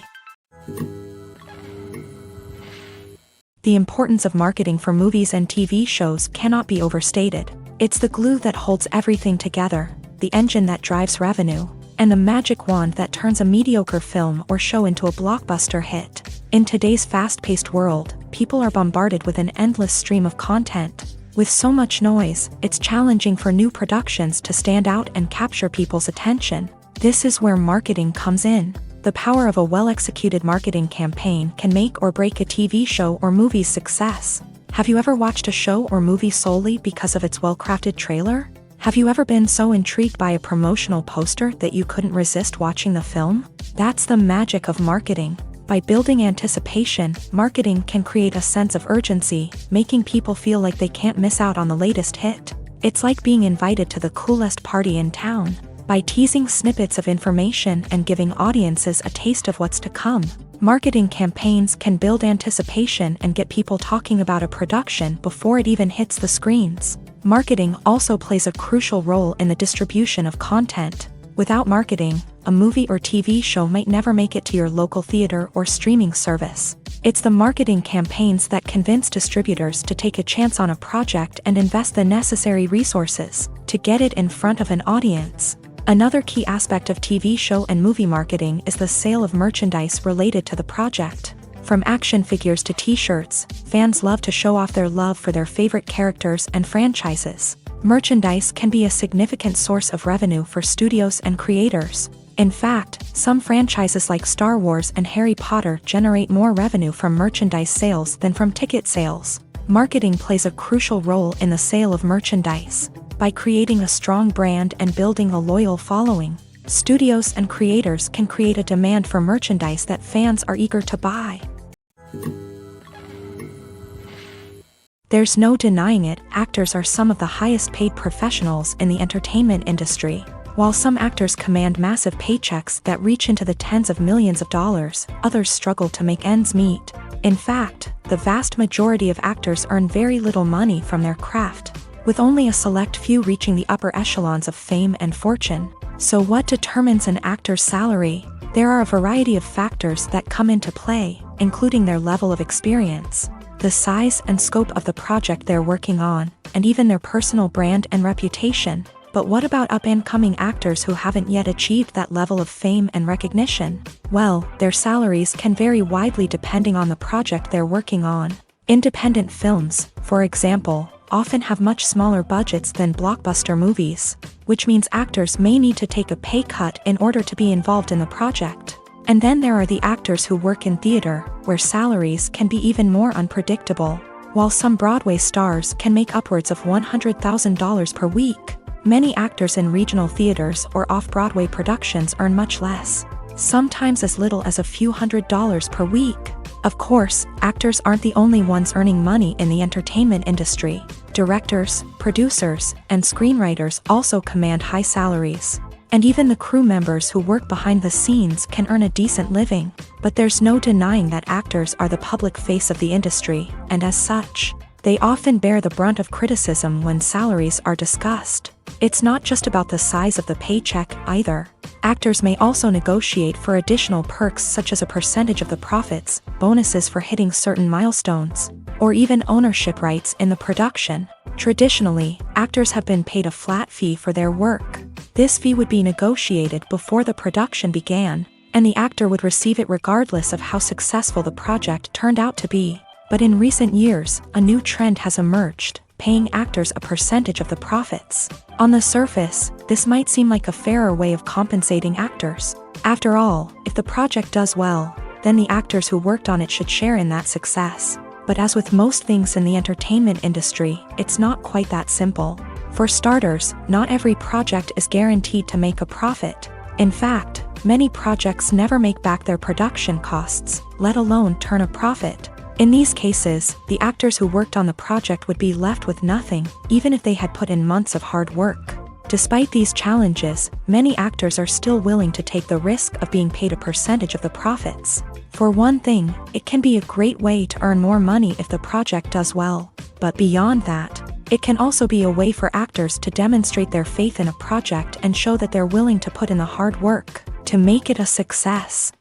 The importance of marketing for movies and TV shows cannot be overstated. It's the glue that holds everything together, the engine that drives revenue, and the magic wand that turns a mediocre film or show into a blockbuster hit. In today's fast-paced world, people are bombarded with an endless stream of content. With so much noise, it's challenging for new productions to stand out and capture people's attention. This is where marketing comes in. The power of a well-executed marketing campaign can make or break a TV show or movie's success. Have you ever watched a show or movie solely because of its well-crafted trailer? Have you ever been so intrigued by a promotional poster that you couldn't resist watching the film? That's the magic of marketing. By building anticipation, marketing can create a sense of urgency, making people feel like they can't miss out on the latest hit. It's like being invited to the coolest party in town. By teasing snippets of information and giving audiences a taste of what's to come, marketing campaigns can build anticipation and get people talking about a production before it even hits the screens. Marketing also plays a crucial role in the distribution of content. Without marketing, a movie or TV show might never make it to your local theater or streaming service. It's the marketing campaigns that convince distributors to take a chance on a project and invest the necessary resources to get it in front of an audience. Another key aspect of TV show and movie marketing is the sale of merchandise related to the project. From action figures to t-shirts, fans love to show off their love for their favorite characters and franchises. Merchandise can be a significant source of revenue for studios and creators. In fact, some franchises like Star Wars and Harry Potter generate more revenue from merchandise sales than from ticket sales. Marketing plays a crucial role in the sale of merchandise. By creating a strong brand and building a loyal following, studios and creators can create a demand for merchandise that fans are eager to buy. There's no denying it, actors are some of the highest paid professionals in the entertainment industry. While some actors command massive paychecks that reach into the tens of millions of dollars, others struggle to make ends meet. In fact, the vast majority of actors earn very little money from their craft, with only a select few reaching the upper echelons of fame and fortune. So what determines an actor's salary? There are a variety of factors that come into play, including their level of experience, the size and scope of the project they're working on, and even their personal brand and reputation. But what about up-and-coming actors who haven't yet achieved that level of fame and recognition? Well, their salaries can vary widely depending on the project they're working on. Independent films, for example, often have much smaller budgets than blockbuster movies, which means actors may need to take a pay cut in order to be involved in the project. And then there are the actors who work in theater, where salaries can be even more unpredictable. While some Broadway stars can make upwards of $100,000 per week, many actors in regional theaters or off-Broadway productions earn much less, sometimes as little as a few $100s per week. Of course, actors aren't the only ones earning money in the entertainment industry. Directors, producers, and screenwriters also command high salaries. And even the crew members who work behind the scenes can earn a decent living. But there's no denying that actors are the public face of the industry, and as such, they often bear the brunt of criticism when salaries are discussed. It's not just about the size of the paycheck, either. Actors may also negotiate for additional perks such as a percentage of the profits, bonuses for hitting certain milestones, or even ownership rights in the production. Traditionally, actors have been paid a flat fee for their work. This fee would be negotiated before the production began, and the actor would receive it regardless of how successful the project turned out to be. But in recent years, a new trend has emerged, paying actors a percentage of the profits. On the surface, this might seem like a fairer way of compensating actors. After all, if the project does well, then the actors who worked on it should share in that success. But as with most things in the entertainment industry, it's not quite that simple. For starters, not every project is guaranteed to make a profit. In fact, many projects never make back their production costs, let alone turn a profit. In these cases, the actors who worked on the project would be left with nothing, even if they had put in months of hard work. Despite these challenges, many actors are still willing to take the risk of being paid a percentage of the profits. For one thing, it can be a great way to earn more money if the project does well. But beyond that, It can also be a way for actors to demonstrate their faith in a project and show that they're willing to put in the hard work to make it a success.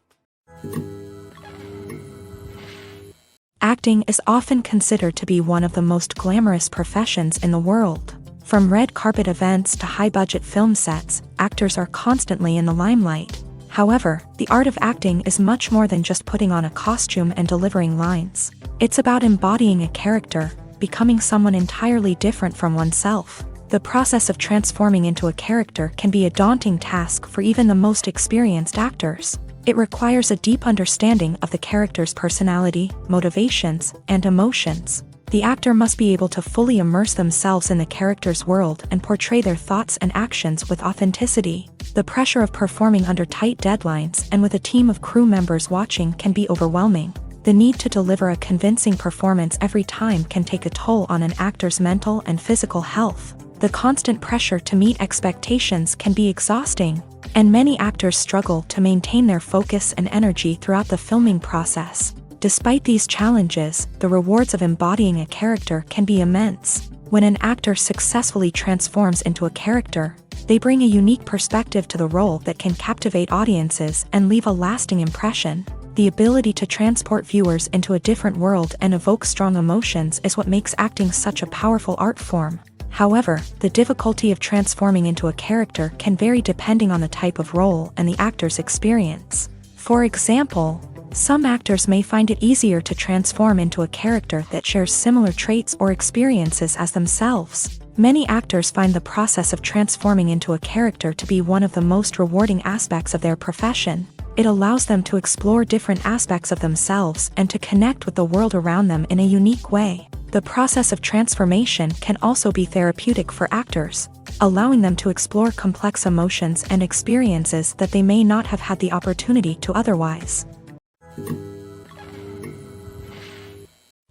Acting is often considered to be one of the most glamorous professions in the world. From red carpet events to high-budget film sets, actors are constantly in the limelight. However, the art of acting is much more than just putting on a costume and delivering lines. It's about embodying a character, becoming someone entirely different from oneself. The process of transforming into a character can be a daunting task for even the most experienced actors. It requires a deep understanding of the character's personality, motivations, and emotions. The actor must be able to fully immerse themselves in the character's world and portray their thoughts and actions with authenticity. The pressure of performing under tight deadlines and with a team of crew members watching can be overwhelming. The need to deliver a convincing performance every time can take a toll on an actor's mental and physical health. The constant pressure to meet expectations can be exhausting, and many actors struggle to maintain their focus and energy throughout the filming process. Despite these challenges, the rewards of embodying a character can be immense. When an actor successfully transforms into a character, they bring a unique perspective to the role that can captivate audiences and leave a lasting impression. The ability to transport viewers into a different world and evoke strong emotions is what makes acting such a powerful art form. However, the difficulty of transforming into a character can vary depending on the type of role and the actor's experience. For example, some actors may find it easier to transform into a character that shares similar traits or experiences as themselves. Many actors find the process of transforming into a character to be one of the most rewarding aspects of their profession. It allows them to explore different aspects of themselves and to connect with the world around them in a unique way. The process of transformation can also be therapeutic for actors, allowing them to explore complex emotions and experiences that they may not have had the opportunity to otherwise.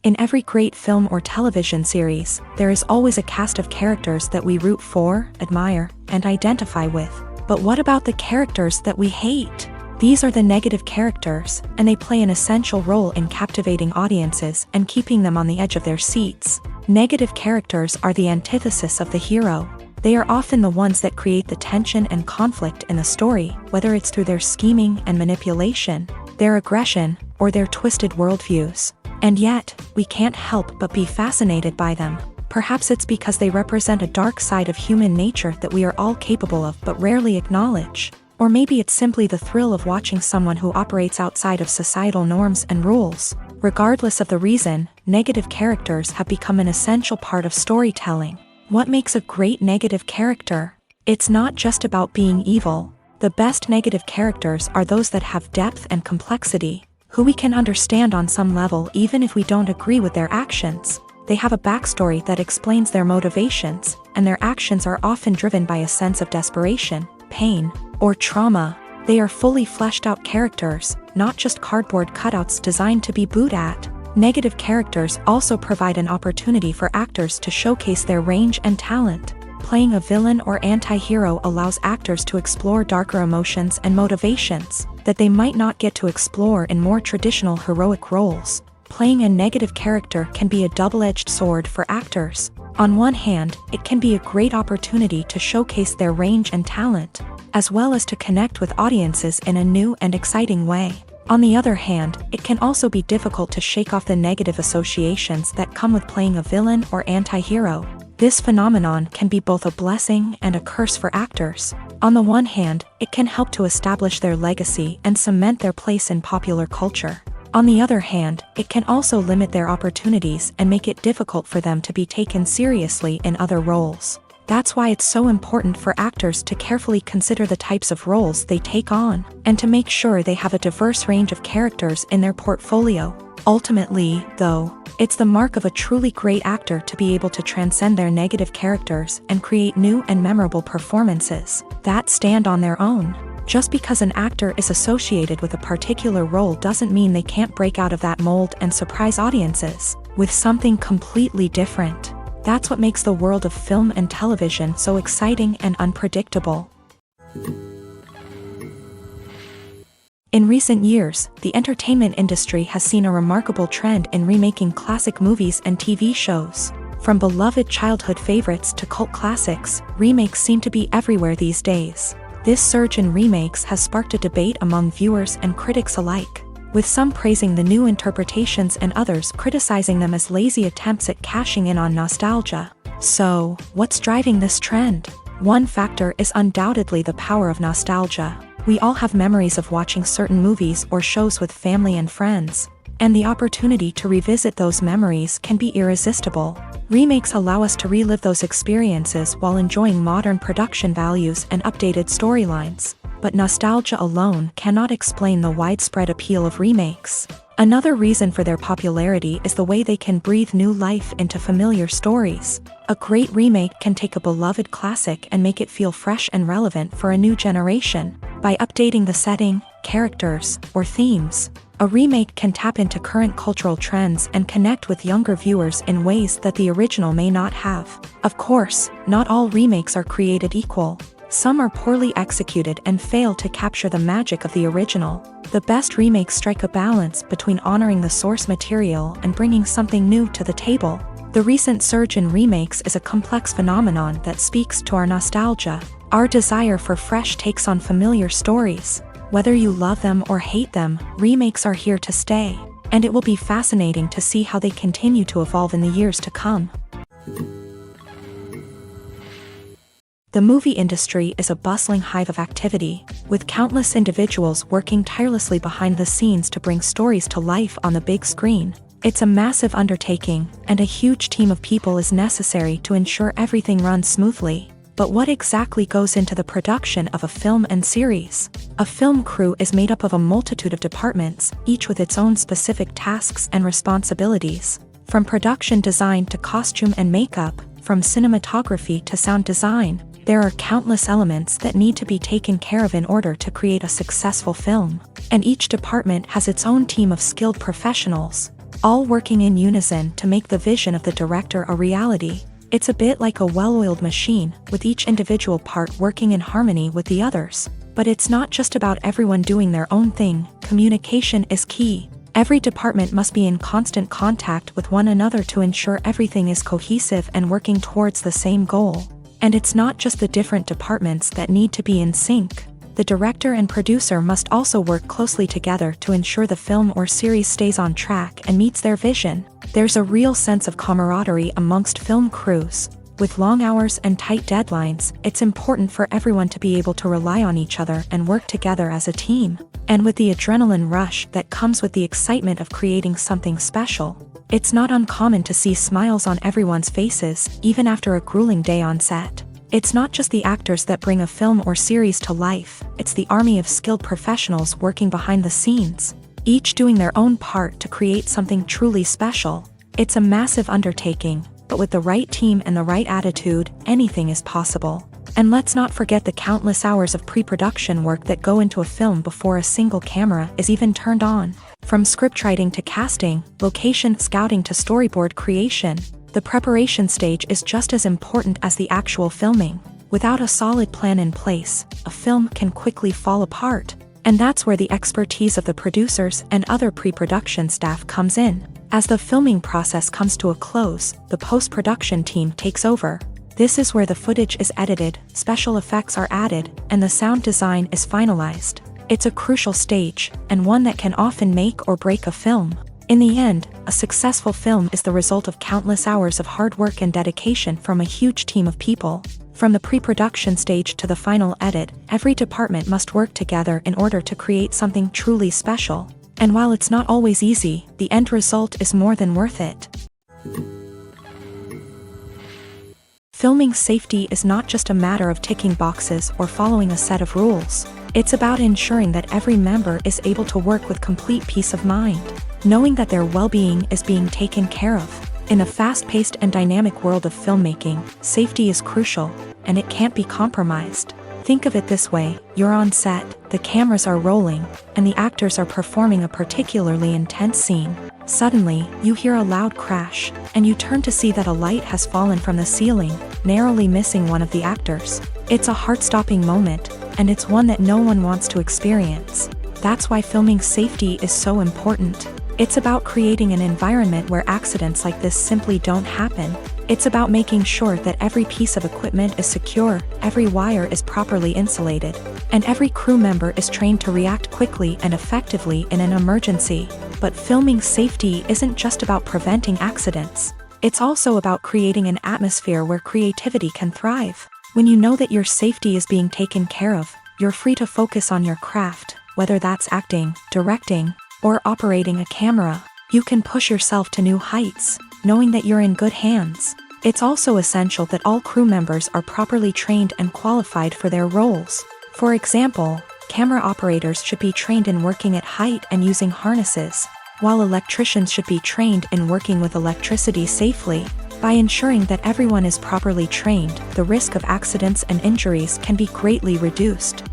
In every great film or television series, there is always a cast of characters that we root for, admire, and identify with. But what about the characters that we hate? These are the negative characters, and they play an essential role in captivating audiences and keeping them on the edge of their seats. Negative characters are the antithesis of the hero. They are often the ones that create the tension and conflict in the story, whether it's through their scheming and manipulation, their aggression, or their twisted worldviews. And yet, we can't help but be fascinated by them. Perhaps it's because they represent a dark side of human nature that we are all capable of but rarely acknowledge. Or maybe it's simply the thrill of watching someone who operates outside of societal norms and rules. Regardless of the reason, negative characters have become an essential part of storytelling. What makes a great negative character? It's not just about being evil. The best negative characters are those that have depth and complexity, who we can understand on some level even if we don't agree with their actions. They have a backstory that explains their motivations, and their actions are often driven by a sense of desperation, pain, or trauma. They are fully fleshed out characters, not just cardboard cutouts designed to be booed at. Negative characters also provide an opportunity for actors to showcase their range and talent. Playing a villain or anti-hero allows actors to explore darker emotions and motivations that they might not get to explore in more traditional heroic roles. Playing a negative character can be a double-edged sword for actors. On one hand, it can be a great opportunity to showcase their range and talent, as well as to connect with audiences in a new and exciting way. On the other hand, it can also be difficult to shake off the negative associations that come with playing a villain or anti-hero. This phenomenon can be both a blessing and a curse for actors. On the one hand, it can help to establish their legacy and cement their place in popular culture. On the other hand, it can also limit their opportunities and make it difficult for them to be taken seriously in other roles. That's why it's so important for actors to carefully consider the types of roles they take on, and to make sure they have a diverse range of characters in their portfolio. Ultimately, though, it's the mark of a truly great actor to be able to transcend their negative characters and create new and memorable performances that stand on their own. Just because an actor is associated with a particular role doesn't mean they can't break out of that mold and surprise audiences with something completely different. That's what makes the world of film and television so exciting and unpredictable. In recent years, the entertainment industry has seen a remarkable trend in remaking classic movies and TV shows. From beloved childhood favorites to cult classics, remakes seem to be everywhere these days. This surge in remakes has sparked a debate among viewers and critics alike, with some praising the new interpretations and others criticizing them as lazy attempts at cashing in on nostalgia. So, what's driving this trend? One factor is undoubtedly the power of nostalgia. We all have memories of watching certain movies or shows with family and friends, and the opportunity to revisit those memories can be irresistible. Remakes allow us to relive those experiences while enjoying modern production values and updated storylines. But nostalgia alone cannot explain the widespread appeal of remakes. Another reason for their popularity is the way they can breathe new life into familiar stories. A great remake can take a beloved classic and make it feel fresh and relevant for a new generation. By updating the setting, characters, or themes, a remake can tap into current cultural trends and connect with younger viewers in ways that the original may not have. Of course, not all remakes are created equal. Some are poorly executed and fail to capture the magic of the original. The best remakes strike a balance between honoring the source material and bringing something new to the table. The recent surge in remakes is a complex phenomenon that speaks to our nostalgia, our desire for fresh takes on familiar stories. Whether you love them or hate them, remakes are here to stay, and it will be fascinating to see how they continue to evolve in the years to come. The movie industry is a bustling hive of activity, with countless individuals working tirelessly behind the scenes to bring stories to life on the big screen. It's a massive undertaking, and a huge team of people is necessary to ensure everything runs smoothly. But what exactly goes into the production of a film and series? A film crew is made up of a multitude of departments, each with its own specific tasks and responsibilities. From production design to costume and makeup, from cinematography to sound design, there are countless elements that need to be taken care of in order to create a successful film. And each department has its own team of skilled professionals, all working in unison to make the vision of the director a reality. It's a bit like a well-oiled machine, with each individual part working in harmony with the others. But it's not just about everyone doing their own thing. Communication is key. Every department must be in constant contact with one another to ensure everything is cohesive and working towards the same goal. And it's not just the different departments that need to be in sync. The director and producer must also work closely together to ensure the film or series stays on track and meets their vision. There's a real sense of camaraderie amongst film crews. With long hours and tight deadlines, it's important for everyone to be able to rely on each other and work together as a team. And with the adrenaline rush that comes with the excitement of creating something special, it's not uncommon to see smiles on everyone's faces, even after a grueling day on set. It's not just the actors that bring a film or series to life, it's the army of skilled professionals working behind the scenes, each doing their own part to create something truly special. It's a massive undertaking, but with the right team and the right attitude, anything is possible. And let's not forget the countless hours of pre-production work that go into a film before a single camera is even turned on. From scriptwriting to casting, location scouting to storyboard creation, the preparation stage is just as important as the actual filming. Without a solid plan in place, a film can quickly fall apart. And that's where the expertise of the producers and other pre-production staff comes in. As the filming process comes to a close, the post-production team takes over. This is where the footage is edited, special effects are added, and the sound design is finalized. It's a crucial stage, and one that can often make or break a film. In the end, a successful film is the result of countless hours of hard work and dedication from a huge team of people. From the pre-production stage to the final edit, every department must work together in order to create something truly special. And while it's not always easy, the end result is more than worth it. Filming safety is not just a matter of ticking boxes or following a set of rules. It's about ensuring that every member is able to work with complete peace of mind, knowing that their well-being is being taken care of. In a fast-paced and dynamic world of filmmaking, safety is crucial, and it can't be compromised. Think of it this way, you're on set, the cameras are rolling, and the actors are performing a particularly intense scene. Suddenly, you hear a loud crash, and you turn to see that a light has fallen from the ceiling, narrowly missing one of the actors. It's a heart-stopping moment, and it's one that no one wants to experience. That's why filming safety is so important. It's about creating an environment where accidents like this simply don't happen. It's about making sure that every piece of equipment is secure, every wire is properly insulated, and every crew member is trained to react quickly and effectively in an emergency. But filming safety isn't just about preventing accidents. It's also about creating an atmosphere where creativity can thrive. When you know that your safety is being taken care of, you're free to focus on your craft, whether that's acting, directing, or operating a camera. You can push yourself to new heights, knowing that you're in good hands. It's also essential that all crew members are properly trained and qualified for their roles. For example, camera operators should be trained in working at height and using harnesses, while electricians should be trained in working with electricity safely. By ensuring that everyone is properly trained, the risk of accidents and injuries can be greatly reduced.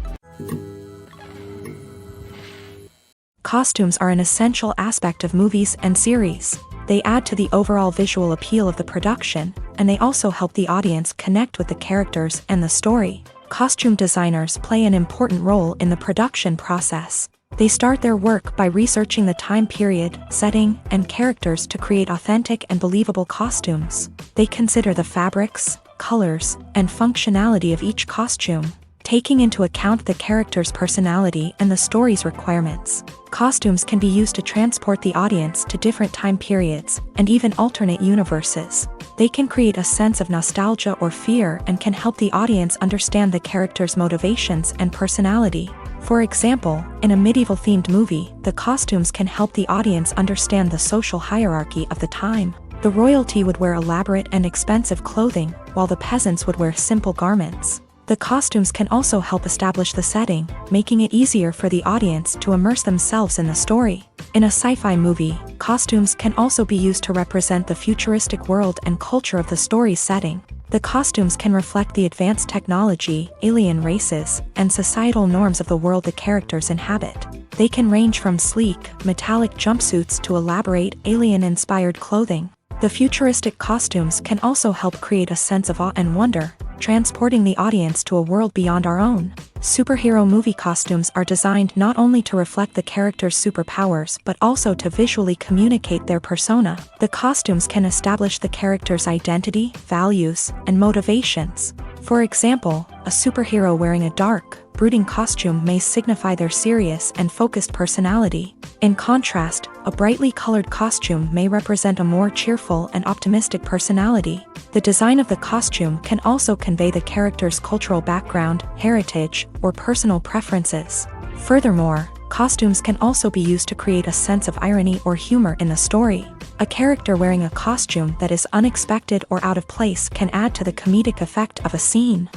Costumes are an essential aspect of movies and series. They add to the overall visual appeal of the production, and they also help the audience connect with the characters and the story. Costume designers play an important role in the production process. They start their work by researching the time period, setting, and characters to create authentic and believable costumes. They consider the fabrics, colors, and functionality of each costume, taking into account the character's personality and the story's requirements. Costumes can be used to transport the audience to different time periods and even alternate universes. They can create a sense of nostalgia or fear and can help the audience understand the character's motivations and personality. For example, in a medieval-themed movie, the costumes can help the audience understand the social hierarchy of the time. The royalty would wear elaborate and expensive clothing, while the peasants would wear simple garments. The costumes can also help establish the setting, making it easier for the audience to immerse themselves in the story. In a sci-fi movie, costumes can also be used to represent the futuristic world and culture of the story's setting. The costumes can reflect the advanced technology, alien races, and societal norms of the world the characters inhabit. They can range from sleek, metallic jumpsuits to elaborate, alien-inspired clothing. The futuristic costumes can also help create a sense of awe and wonder, transporting the audience to a world beyond our own. Superhero movie costumes are designed not only to reflect the character's superpowers but also to visually communicate their persona. The costumes can establish the character's identity, values, and motivations. For example, a superhero wearing a dark, brooding costume may signify their serious and focused personality. In contrast, a brightly colored costume may represent a more cheerful and optimistic personality. The design of the costume can also convey the character's cultural background, heritage, or personal preferences. Furthermore, costumes can also be used to create a sense of irony or humor in the story. A character wearing a costume that is unexpected or out of place can add to the comedic effect of a scene.